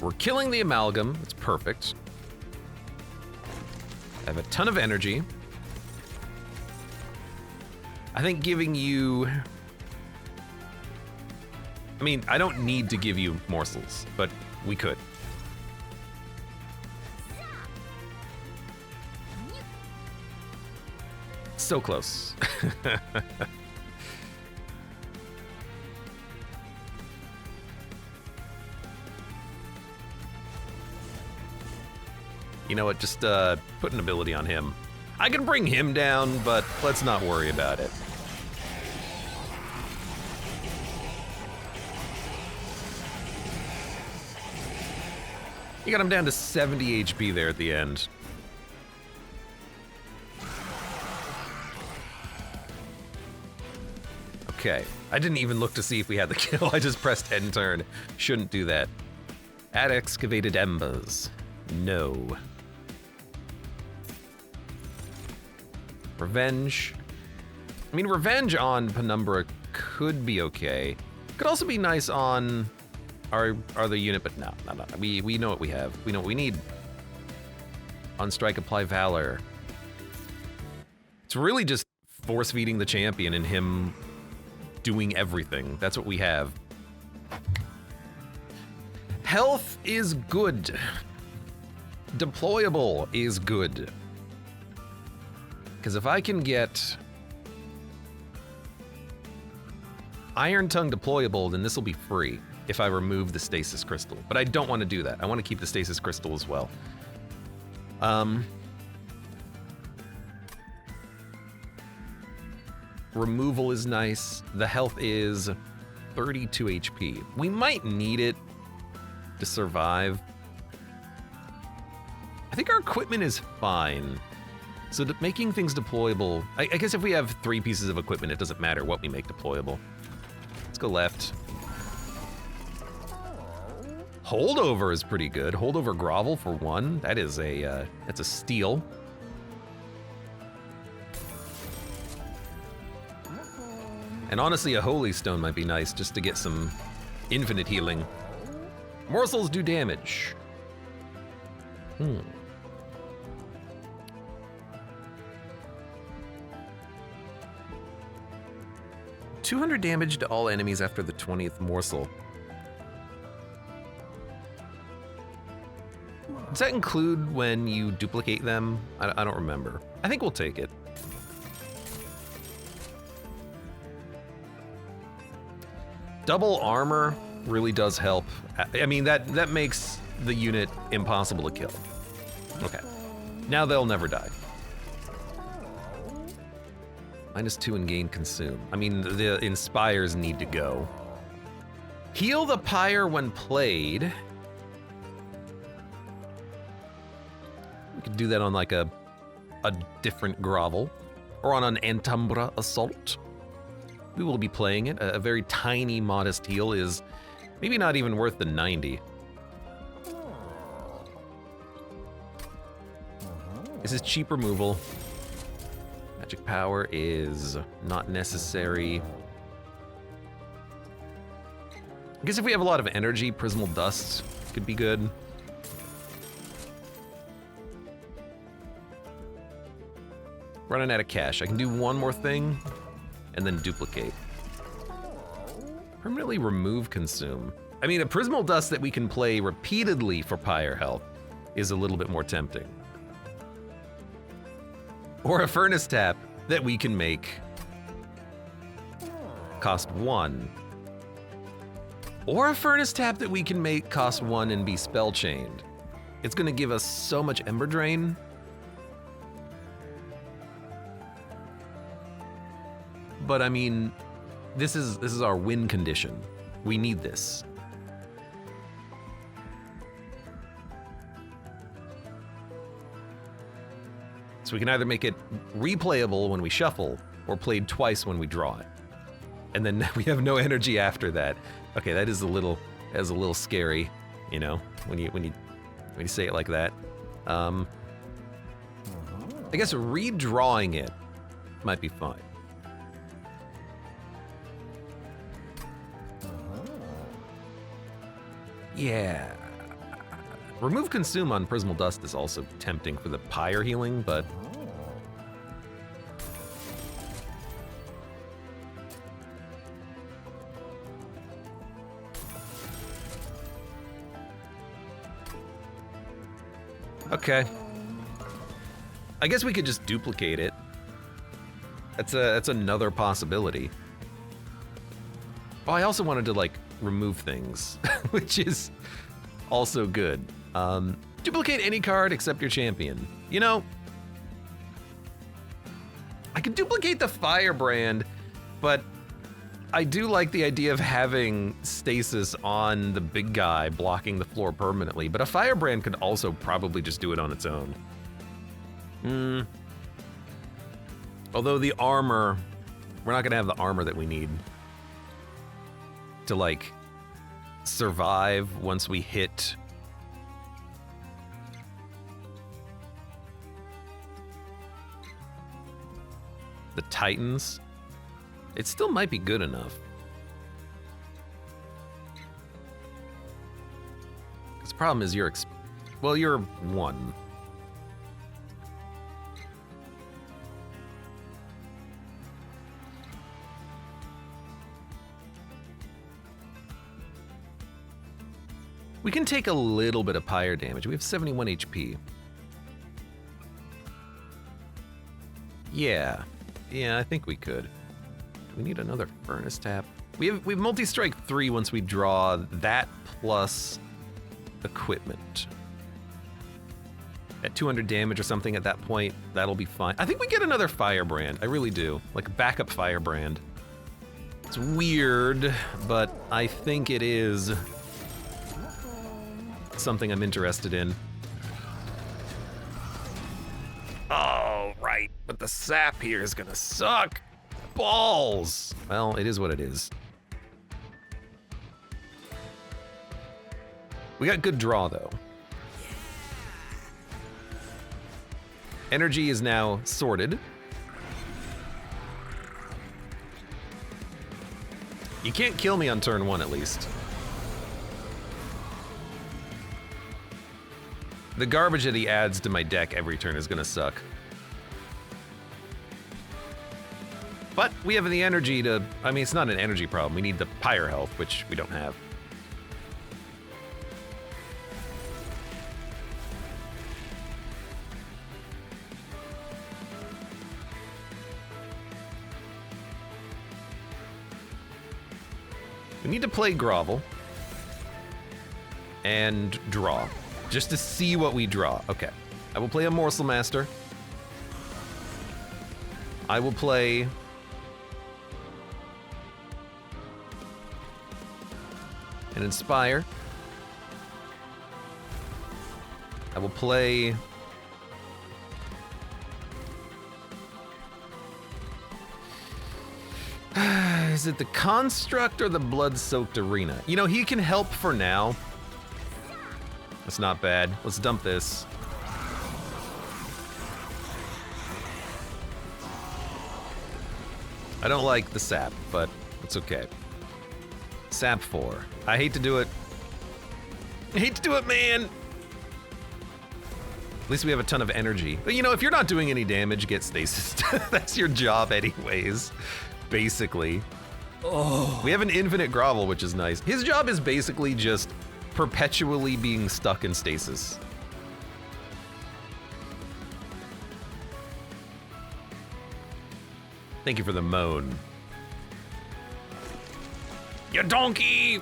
We're killing the amalgam, that's perfect. I have a ton of energy. I think giving you... I mean, I don't need to give you morsels, but we could. So close. You know what, just put an ability on him. I can bring him down, but let's not worry about it. You got him down to 70 HP there at the end. Okay, I didn't even look to see if we had the kill. I just pressed end turn. Shouldn't do that. Add excavated embers. No. Revenge. I mean, Revenge on Penumbra could be okay. Could also be nice on our other unit, but no. We know what we have. We know what we need. On Strike, apply Valor. It's really just force-feeding the champion and him doing everything. That's what we have. Health is good. Deployable is good. Because if I can get Iron Tongue deployable, then this will be free if I remove the Stasis Crystal. But I don't want to do that. I want to keep the Stasis Crystal as well. Removal is nice. The health is 32 HP. We might need it to survive. I think our equipment is fine. So making things deployable, I guess if we have 3 pieces of equipment, it doesn't matter what we make deployable. Let's go left. Holdover is pretty good. Holdover Grovel for 1. That is that's a steal. And honestly, a Holy Stone might be nice just to get some infinite healing. Morsels do damage. 200 damage to all enemies after the 20th morsel. Does that include when you duplicate them? I don't remember. I think we'll take it. Double armor really does help. I mean, that makes the unit impossible to kill. Okay. Now they'll never die. -2 in gain consume. I mean, the inspires need to go. Heal the Pyre when played. We could do that on like a different grovel, or on an Antumbra Assault. We will be playing it. A very tiny, modest heal is maybe not even worth the 90. This is cheap removal. Magic power is not necessary. I guess if we have a lot of energy, Prismal Dust could be good. Running out of cash. I can do one more thing and then duplicate. Permanently remove consume. I mean, a Prismal Dust that we can play repeatedly for Pyre health is a little bit more tempting. Or a Furnace Tap that we can make cost 1. Or a Furnace Tap that we can make cost 1 and be spell chained. It's gonna give us so much Ember Drain. But I mean, this is our win condition. We need this. So we can either make it replayable when we shuffle, or played twice when we draw it. And then we have no energy after that. Okay, that is a little scary, you know, when you say it like that. I guess redrawing it might be fine. Yeah. Remove consume on Prismal Dust is also tempting for the Pyre healing, but okay. I guess we could just duplicate it. That's another possibility. Oh, I also wanted to like remove things, which is also good. Duplicate any card except your champion. You know, I could duplicate the Firebrand, but I do like the idea of having stasis on the big guy blocking the floor permanently, but a Firebrand could also probably just do it on its own. Although the armor, we're not gonna have the armor that we need to like survive once we hit the Titans, it still might be good enough. Because the problem is you're you're 1. We can take a little bit of Pyre damage. We have 71 HP. Yeah, I think we could. Do we need another Furnace Tap? We have multi-strike 3 once we draw that plus equipment. At 200 damage or something at that point, that'll be fine. I think we get another Firebrand. I really do. Like a backup Firebrand. It's weird, but I think it is something I'm interested in. Oh, right. But the sap here is gonna suck. Balls. Well, it is what it is. We got good draw, though. Energy is now sorted. You can't kill me on turn 1, at least. The garbage that he adds to my deck every turn is gonna suck. But we have the energy to... I mean, it's not an energy problem. We need the Pyre health, which we don't have. We need to play Grovel and draw, just to see what we draw. Okay, I will play a Morsel Master. I will play an Inspire. I will play is it the Construct or the Blood-Soaked Arena? You know, he can help for now. That's not bad. Let's dump this. I don't like the sap, but it's okay. Sap 4. I hate to do it. I hate to do it, man! At least we have a ton of energy. But you know, if you're not doing any damage, get stasis. That's your job anyways, basically. Oh. We have an infinite Grovel, which is nice. His job is basically just perpetually being stuck in stasis. Thank you for the moan. You donkey!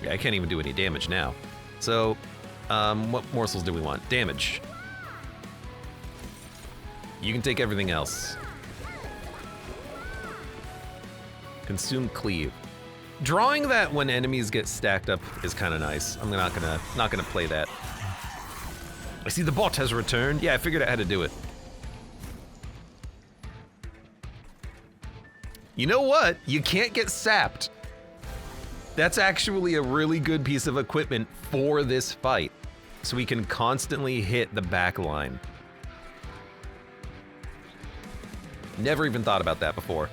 Yeah, I can't even do any damage now. So, what morsels do we want? Damage. You can take everything else. Consume Cleave. Drawing that when enemies get stacked up is kind of nice. I'm not gonna play that. I see the bot has returned. Yeah, I figured out how to do it. You know what? You can't get sapped. That's actually a really good piece of equipment for this fight, so we can constantly hit the back line. Never even thought about that before.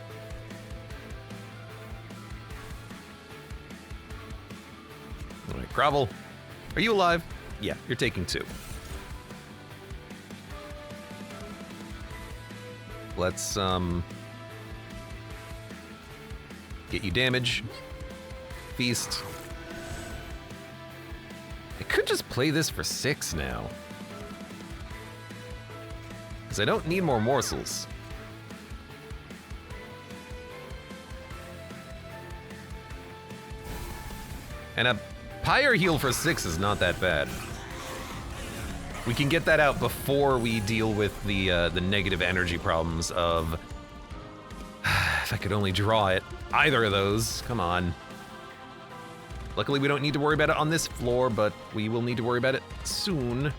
All right, Grovel, are you alive? Yeah, you're taking 2. Let's get you damage. Feast. I could just play this for 6 now, because I don't need more morsels. And a Pyre heal for 6 is not that bad. We can get that out before we deal with the negative energy problems of... if I could only draw it. Either of those, come on. Luckily, we don't need to worry about it on this floor, but we will need to worry about it soon.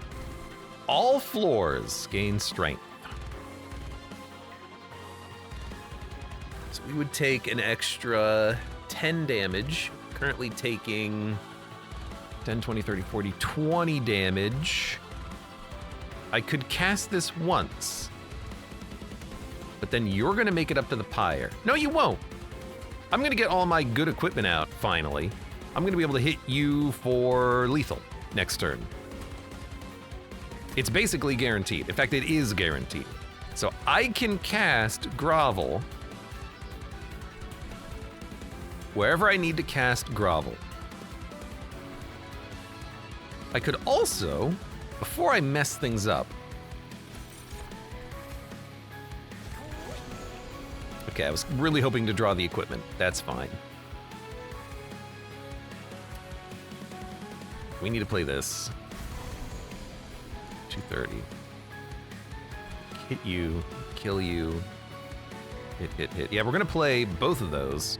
All floors gain strength. So we would take an extra 10 damage. Currently taking 10, 20, 30, 40, 20 damage. I could cast this once, but then you're gonna make it up to the Pyre. No, you won't. I'm gonna get all my good equipment out, finally. I'm gonna be able to hit you for lethal next turn. It's basically guaranteed. In fact, it is guaranteed. So I can cast Grovel wherever I need to cast Grovel. I could also, before I mess things up, okay, I was really hoping to draw the equipment. That's fine. We need to play this. 230. Hit you, kill you, hit. Yeah, we're gonna play both of those.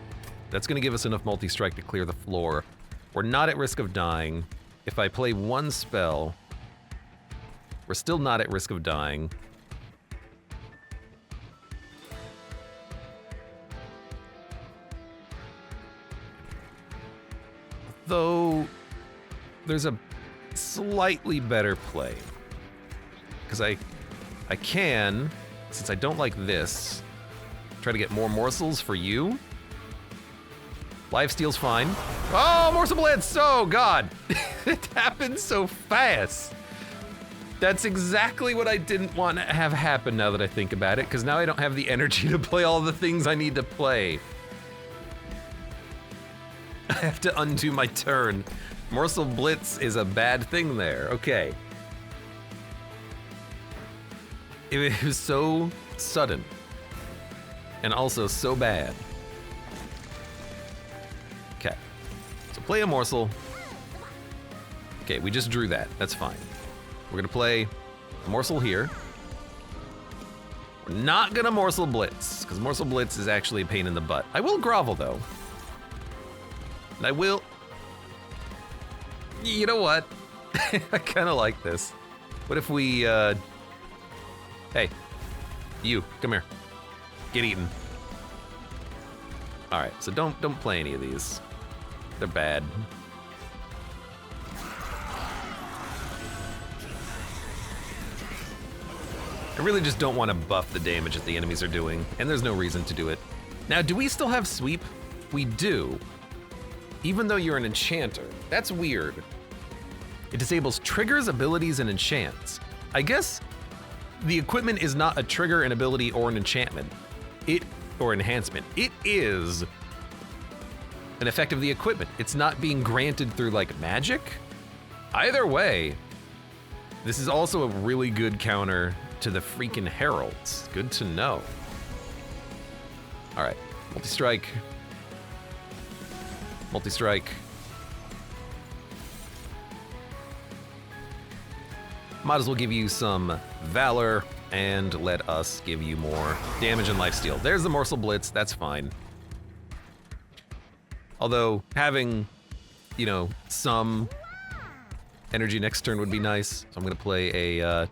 That's gonna give us enough multi-strike to clear the floor. We're not at risk of dying. If I play one spell, we're still not at risk of dying. Though, there's a slightly better play. Because I can, since I don't like this, try to get more morsels for you. Lifesteal's fine. Oh, morsel blitz! Oh, God. It happened so fast. That's exactly what I didn't want to have happen now that I think about it, because now I don't have the energy to play all the things I need to play. I have to undo my turn. Morsel blitz is a bad thing there. Okay. It was so sudden and also so bad. Okay, so play a morsel. Okay, we just drew that, that's fine. We're gonna play a morsel here. We're not gonna morsel blitz, because morsel blitz is actually a pain in the butt. I will grovel though. And I will, you know what? I kinda like this. What if we, hey, you, come here. Get eaten. All right, so don't play any of these. They're bad. I really just don't want to buff the damage that the enemies are doing, and there's no reason to do it. Now, do we still have sweep? We do. Even though you're an enchanter. That's weird. It disables triggers, abilities, and enchants. I guess the equipment is not a trigger, an ability, or an enchantment. Or enhancement. It is an effect of the equipment. It's not being granted through like magic. Either way, this is also a really good counter to the freaking heralds. Good to know. All right, multi-strike. Multi-strike. Might as well give you some Valor and let us give you more damage and lifesteal. There's the Morsel Blitz, that's fine. Although having, you know, some energy next turn would be nice. So I'm gonna play a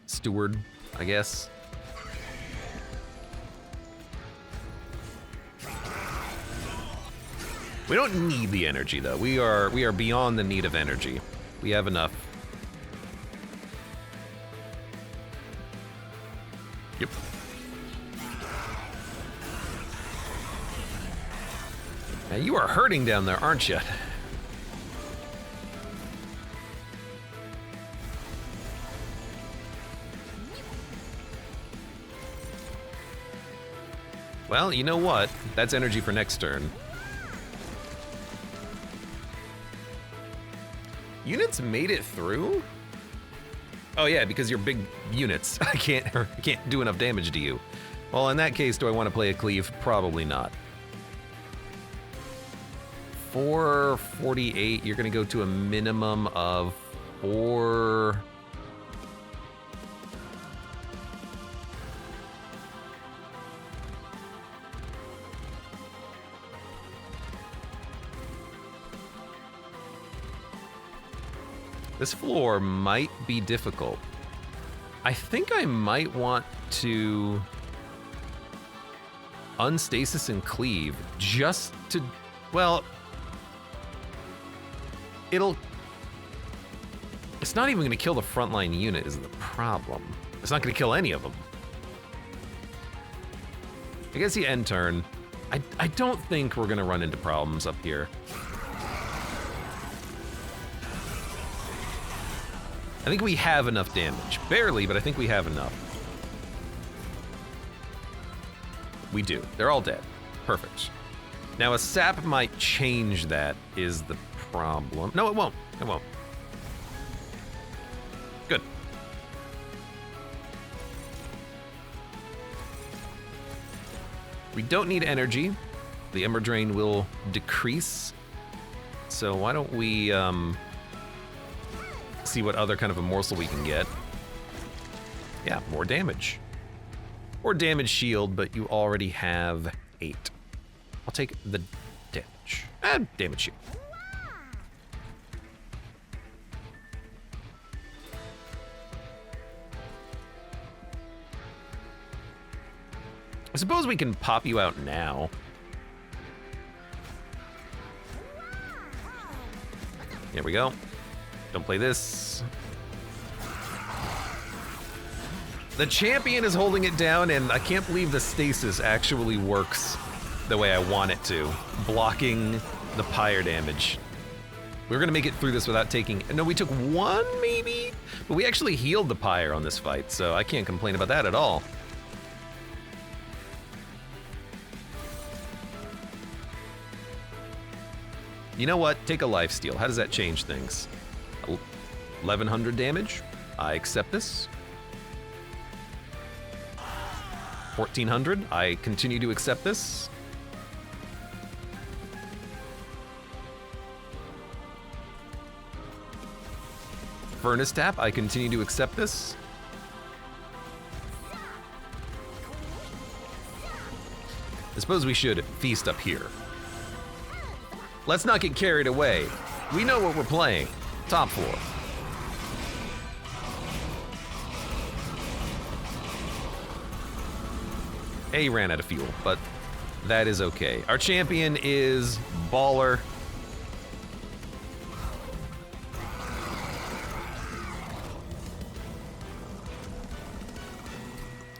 Steward, I guess. We don't need the energy though. We are beyond the need of energy. We have enough. Yep. Now you are hurting down there, aren't you? Well, you know what? That's energy for next turn. Units made it through? Oh yeah, because you're big units. I can't do enough damage to you. Well, in that case, do I want to play a cleave? Probably not. 448, you're gonna go to a minimum of 4... This floor might be difficult. I think I might want to unstasis and cleave just to, well, it's not even gonna kill the frontline unit is the problem. It's not gonna kill any of them. I guess the end turn. I don't think we're gonna run into problems up here. I think we have enough damage. Barely, but I think we have enough. We do. They're all dead. Perfect. Now a sap might change that is the problem. No, it won't. It won't. Good. We don't need energy. The Ember Drain will decrease. So why don't we see what other kind of a morsel we can get. Yeah, more damage. Or damage shield, but you already have 8. I'll take the damage. And damage shield. I suppose we can pop you out now. There we go. Don't play this. The champion is holding it down, and I can't believe the stasis actually works the way I want it to, blocking the Pyre damage. We were gonna make it through this without taking, no, we took 1 maybe? But we actually healed the Pyre on this fight, so I can't complain about that at all. You know what? Take a lifesteal. How does that change things? 1100 damage. I accept this. 1400. I continue to accept this. Furnace tap. I continue to accept this. I suppose we should feast up here. Let's not get carried away. We know what we're playing. Top floor. A ran out of fuel, but that is okay. Our champion is baller.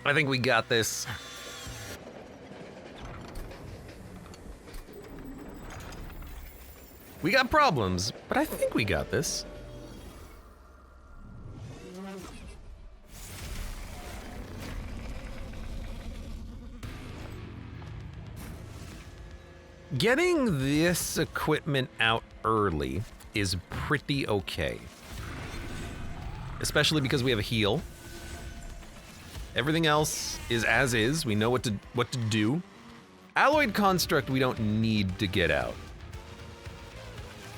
I think we got this. We got problems, but I think we got this. Getting this equipment out early is pretty okay. Especially because we have a heal. Everything else is as is. We know what to do. Alloyed Construct we don't need to get out.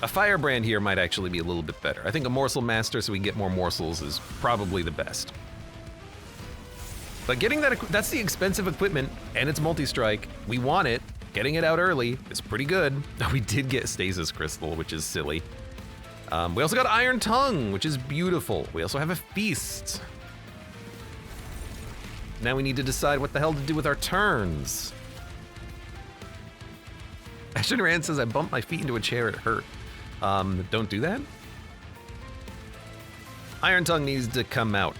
A Firebrand here might actually be a little bit better. I think a Morsel Master so we can get more morsels is probably the best. But getting that's the expensive equipment, and it's multi-strike. We want it. Getting it out early is pretty good. We did get Stasis Crystal, which is silly. We also got Iron Tongue, which is beautiful. We also have a Feast. Now we need to decide what the hell to do with our turns. Ashton Rand says I bumped my feet into a chair, it hurt. Don't do that. Iron Tongue needs to come out.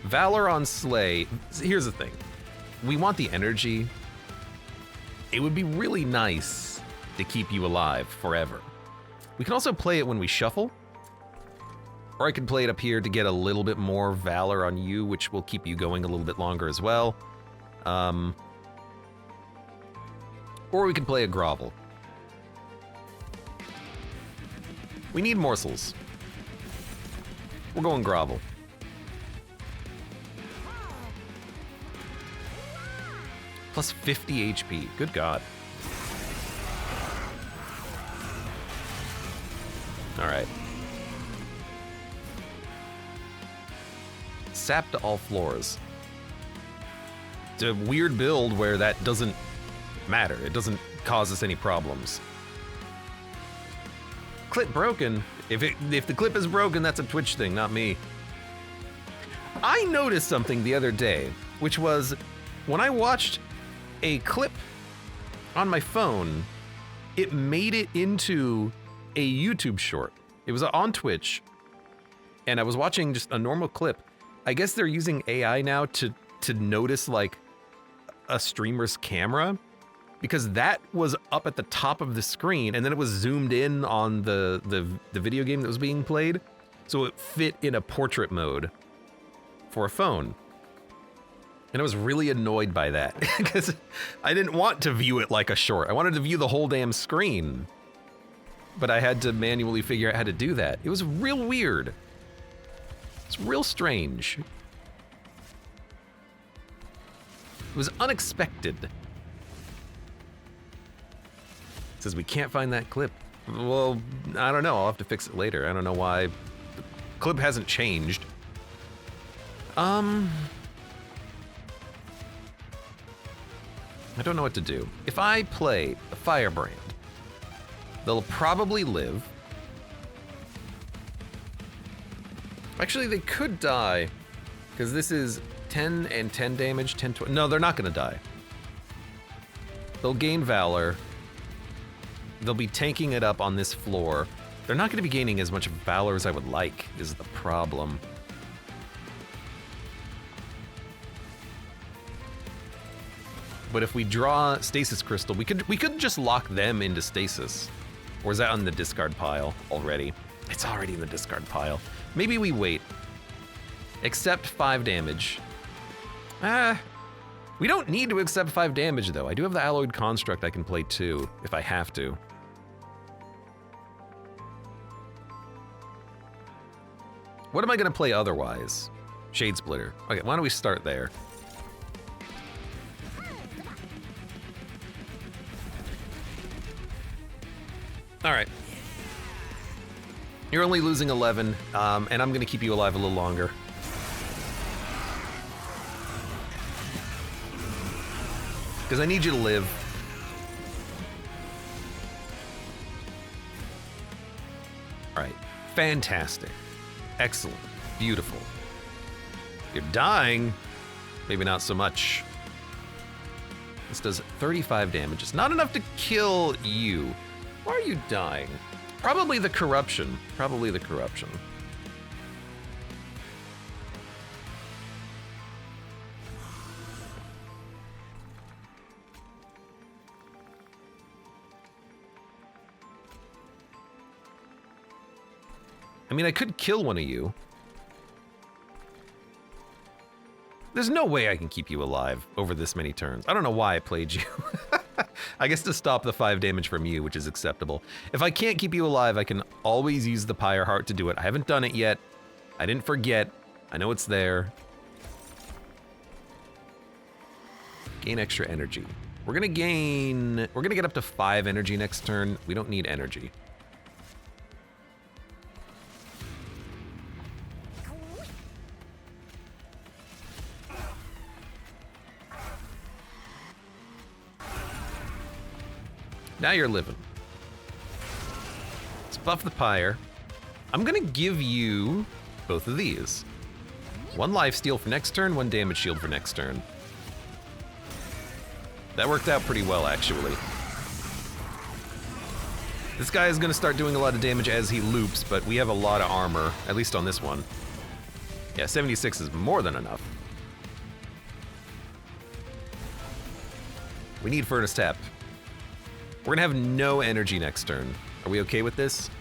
Valor on Slay. Here's the thing. We want the energy. It would be really nice to keep you alive forever. We can also play it when we shuffle. Or I could play it up here to get a little bit more Valor on you, which will keep you going a little bit longer as well. Or we could play a Grovel. We need morsels. We're going Grovel. Plus 50 HP. Good God. All right. Sap to all floors. It's a weird build where that doesn't matter. It doesn't cause us any problems. Clip broken. If the clip is broken, that's a Twitch thing, not me. I noticed something the other day, which was when I watched a clip on my phone, it made it into a YouTube short. It was on Twitch, and I was watching just a normal clip. I guess they're using AI now to to notice like a streamer's camera, because that was up at the top of the screen and then it was zoomed in on the video game that was being played. So it fit in a portrait mode for a phone. And I was really annoyed by that because I didn't want to view it like a short. I wanted to view the whole damn screen. But I had to manually figure out how to do that. It was real weird. It's real strange. It was unexpected. It says we can't find that clip. Well, I don't know. I'll have to fix it later. I don't know why. The clip hasn't changed. I don't know what to do. If I play a Firebrand, they'll probably live. Actually, they could die, because this is 10 and 10 damage, 10, 20. No, they're not gonna die. They'll gain Valor. They'll be tanking it up on this floor. They're not gonna be gaining as much Valor as I would like, is the problem. But if we draw Stasis Crystal, we could just lock them into stasis. Or is that on the discard pile already? It's already in the discard pile. Maybe we wait. Accept 5 damage. We don't need to accept 5 damage though. I do have the Alloyed Construct I can play too, if I have to. What am I gonna play otherwise? Shade Splitter. Okay, why don't we start there? All right. You're only losing 11, and I'm gonna keep you alive a little longer. Because I need you to live. All right, fantastic, excellent, beautiful. You're dying, maybe not so much. This does 35 damage. It's not enough to kill you. Why are you dying? Probably the corruption. Probably the corruption. I mean, I could kill one of you. There's no way I can keep you alive over this many turns. I don't know why I played you. I guess to stop the 5 damage from you, which is acceptable. If I can't keep you alive, I can always use the Pyre Heart to do it. I haven't done it yet. I didn't forget. I know it's there. Gain extra energy. We're gonna get up to 5 energy next turn. We don't need energy. Now you're living. Let's buff the Pyre. I'm gonna give you both of these. 1 lifesteal for next turn, 1 damage shield for next turn. That worked out pretty well, actually. This guy is gonna start doing a lot of damage as he loops, but we have a lot of armor, at least on this one. Yeah, 76 is more than enough. We need Furnace Tap. We're gonna have no energy next turn. Are we okay with this?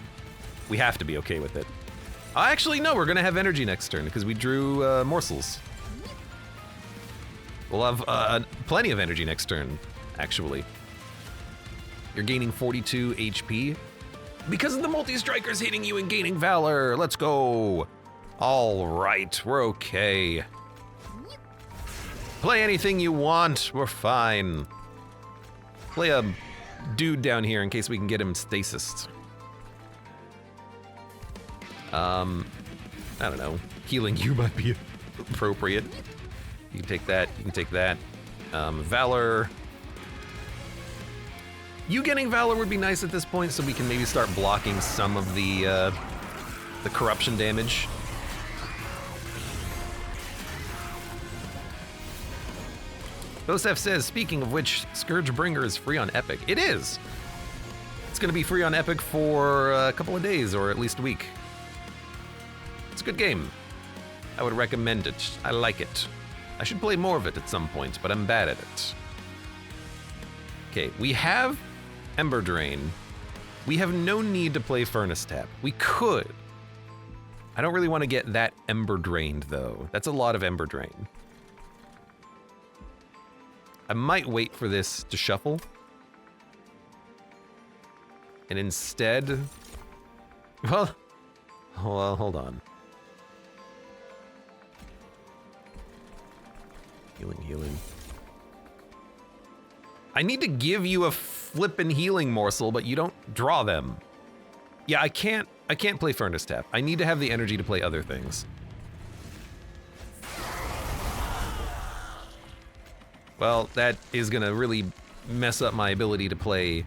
We have to be okay with it. Actually, no, we're gonna have energy next turn because we drew morsels. We'll have plenty of energy next turn, actually. You're gaining 42 HP. Because of the multi-strikers hitting you and gaining Valor, let's go. All right, we're okay. Play anything you want, we're fine. Play a dude down here in case we can get him stasis. I don't know. Healing you might be appropriate. You can take that. You can take that. Valor. You getting Valor would be nice at this point, so we can maybe start blocking some of the corruption damage. Bosef says, speaking of which, Scourgebringer is free on Epic. It is! It's gonna be free on Epic for a couple of days, or at least a week. It's a good game. I would recommend it. I like it. I should play more of it at some point, but I'm bad at it. Okay, we have Ember Drain. We have no need to play Furnace Tap. We could. I don't really want to get that Ember drained, though. That's a lot of Ember Drain. I might wait for this to shuffle. And instead... Well, hold on. Healing. I need to give you a flippin' healing morsel, but you don't draw them. Yeah, I can't play Furnace Tap. I need to have the energy to play other things. Well, that is gonna really mess up my ability to play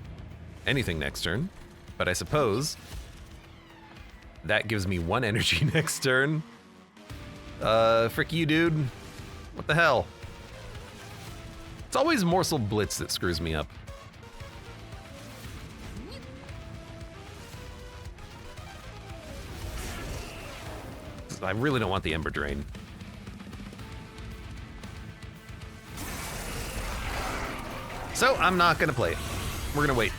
anything next turn, but I suppose that gives me 1 energy next turn. Frick you, dude. What the hell? It's always Morsel Blitz that screws me up. I really don't want the Ember Drain. So I'm not gonna play it. We're gonna wait.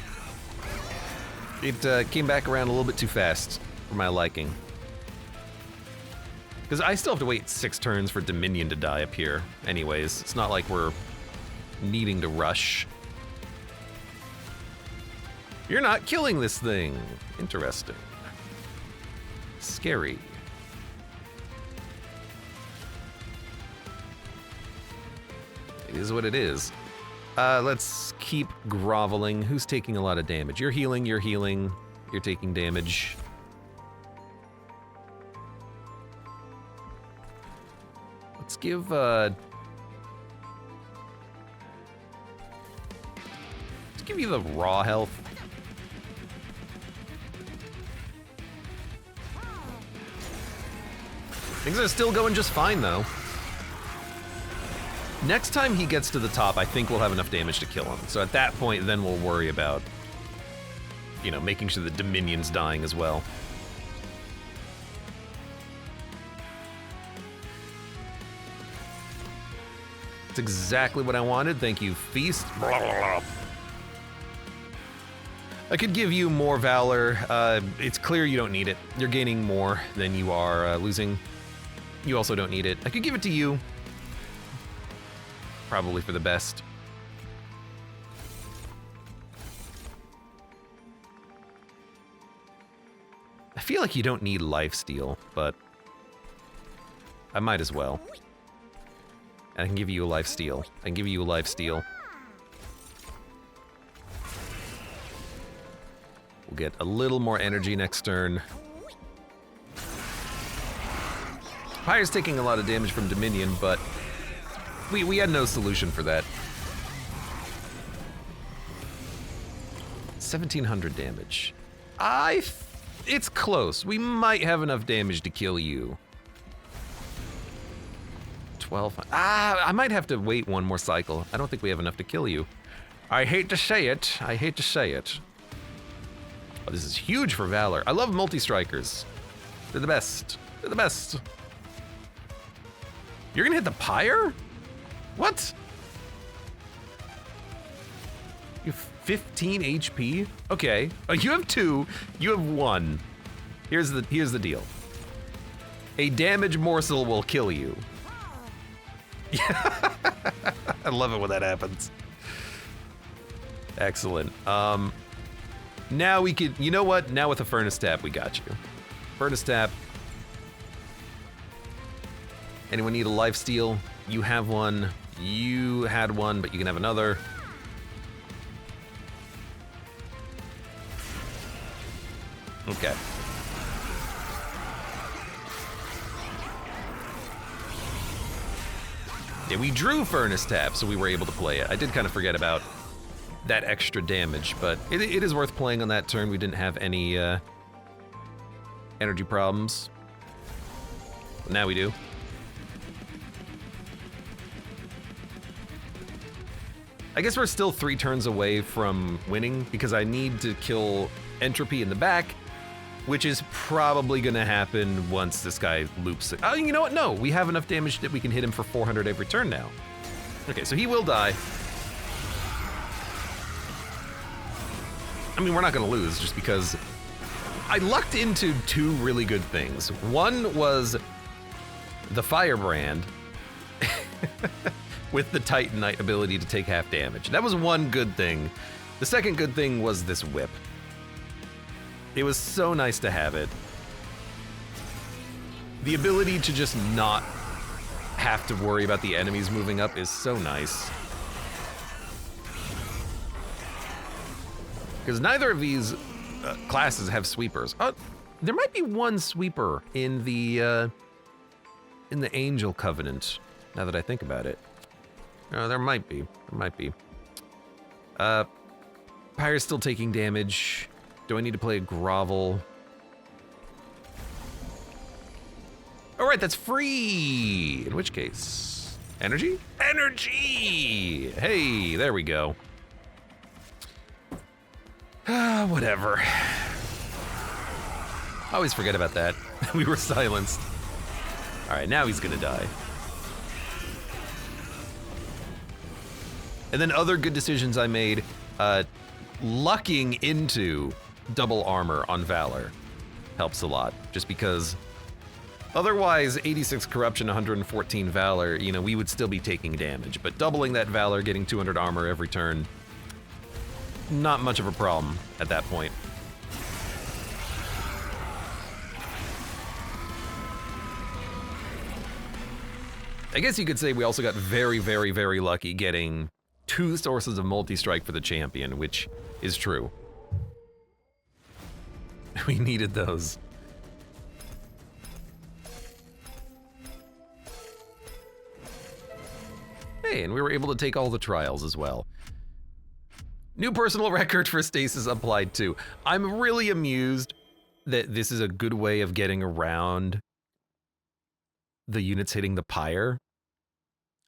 It came back around a little bit too fast for my liking. Because I still have to wait 6 turns for Dominion to die up here. Anyways, it's not like we're needing to rush. You're not killing this thing. Interesting. Scary. It is what it is. Let's keep groveling. Who's taking a lot of damage? You're healing, you're taking damage. Let's give, let's give you the raw health. Things are still going just fine, though. Next time he gets to the top, I think we'll have enough damage to kill him. So at that point, then we'll worry about, you know, making sure the Dominion's dying as well. It's exactly what I wanted. Thank you, Feast. I could give you more Valor. It's clear you don't need it. You're gaining more than you are losing. You also don't need it. I could give it to you. Probably for the best. I feel like you don't need lifesteal, but I might as well. I can give you a lifesteal. I can give you a lifesteal. We'll get a little more energy next turn. Pyre's taking a lot of damage from Dominion, but we had no solution for that. 1,700 damage. It's close. We might have enough damage to kill you. 12. I might have to wait one more cycle. I don't think we have enough to kill you. I hate to say it. I hate to say it. Oh, this is huge for Valor. I love multi-strikers. They're the best. They're the best. You're gonna hit the Pyre? What? You have 15 HP? Okay. Oh, you have 2. You have 1. Here's the deal. A damage morsel will kill you. Yeah. I love it when that happens. Excellent. Now we could, you know what? Now with a Furnace Tap, we got you. Furnace Tap. Anyone need a lifesteal? You have one. You had one, but you can have another. Okay. Yeah, we drew Furnace Tap, so we were able to play it. I did kind of forget about that extra damage, but it is worth playing on that turn. We didn't have any energy problems. But now we do. I guess we're still 3 turns away from winning because I need to kill Entropy in the back, which is probably going to happen once this guy loops it. Oh, you know what? No, we have enough damage that we can hit him for 400 every turn now. Okay, so he will die. I mean, we're not going to lose just because I lucked into two really good things. One was the Firebrand with the Titanite ability to take half damage. That was one good thing. The second good thing was this whip. It was so nice to have it. The ability to just not have to worry about the enemies moving up is so nice. Because neither of these classes have sweepers. There might be one sweeper in the Angel Covenant, now that I think about it. There might be. There might be. Pyre's still taking damage. Do I need to play a grovel? All right, that's free. In which case, energy? Energy! Hey, there we go. Whatever. I always forget about that. We were silenced. All right, now he's gonna die. And then other good decisions I made, lucking into double armor on Valor helps a lot, just because otherwise 86 corruption, 114 Valor, you know, we would still be taking damage, but doubling that Valor, getting 200 armor every turn, not much of a problem at that point. I guess you could say we also got very, very, very lucky getting 2 sources of multi-strike for the champion, which is true. We needed those. Hey, and we were able to take all the trials as well. New personal record for Stasis applied too. I'm really amused that this is a good way of getting around the units hitting the Pyre.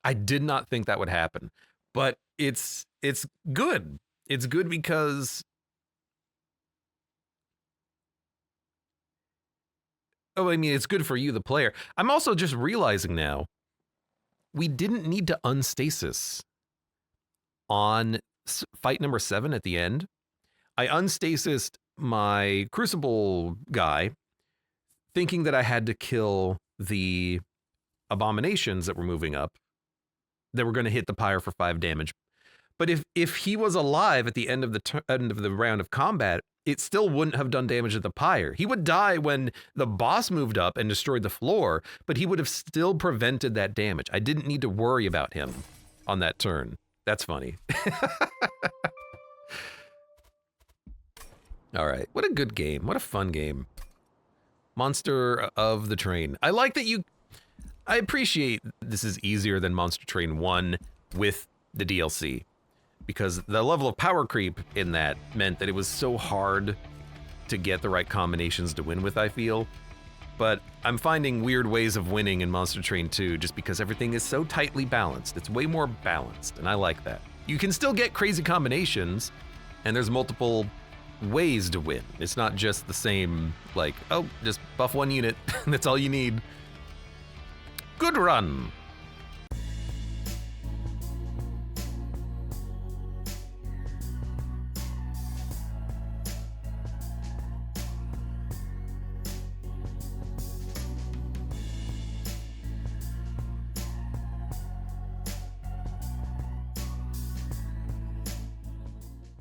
I did not think that would happen, but it's good. It's good because I mean, it's good for you, the player. I'm also just realizing now, we didn't need to unstasis on fight number 7 at the end. I unstasised my Crucible guy, thinking that I had to kill the abominations that were moving up, that were going to hit the Pyre for 5 damage. But if he was alive at the end of the round of combat, it still wouldn't have done damage to the Pyre. He would die when the boss moved up and destroyed the floor, but he would have still prevented that damage. I didn't need to worry about him on that turn. That's funny. All right, what a good game. What a fun game. Monster of the Train. I like that I appreciate this is easier than Monster Train 1 with the DLC, because the level of power creep in that meant that it was so hard to get the right combinations to win with, I feel. But I'm finding weird ways of winning in Monster Train 2 just because everything is so tightly balanced. It's way more balanced, and I like that. You can still get crazy combinations, and there's multiple ways to win. It's not just the same, like, oh, just buff one unit, that's all you need. Good run.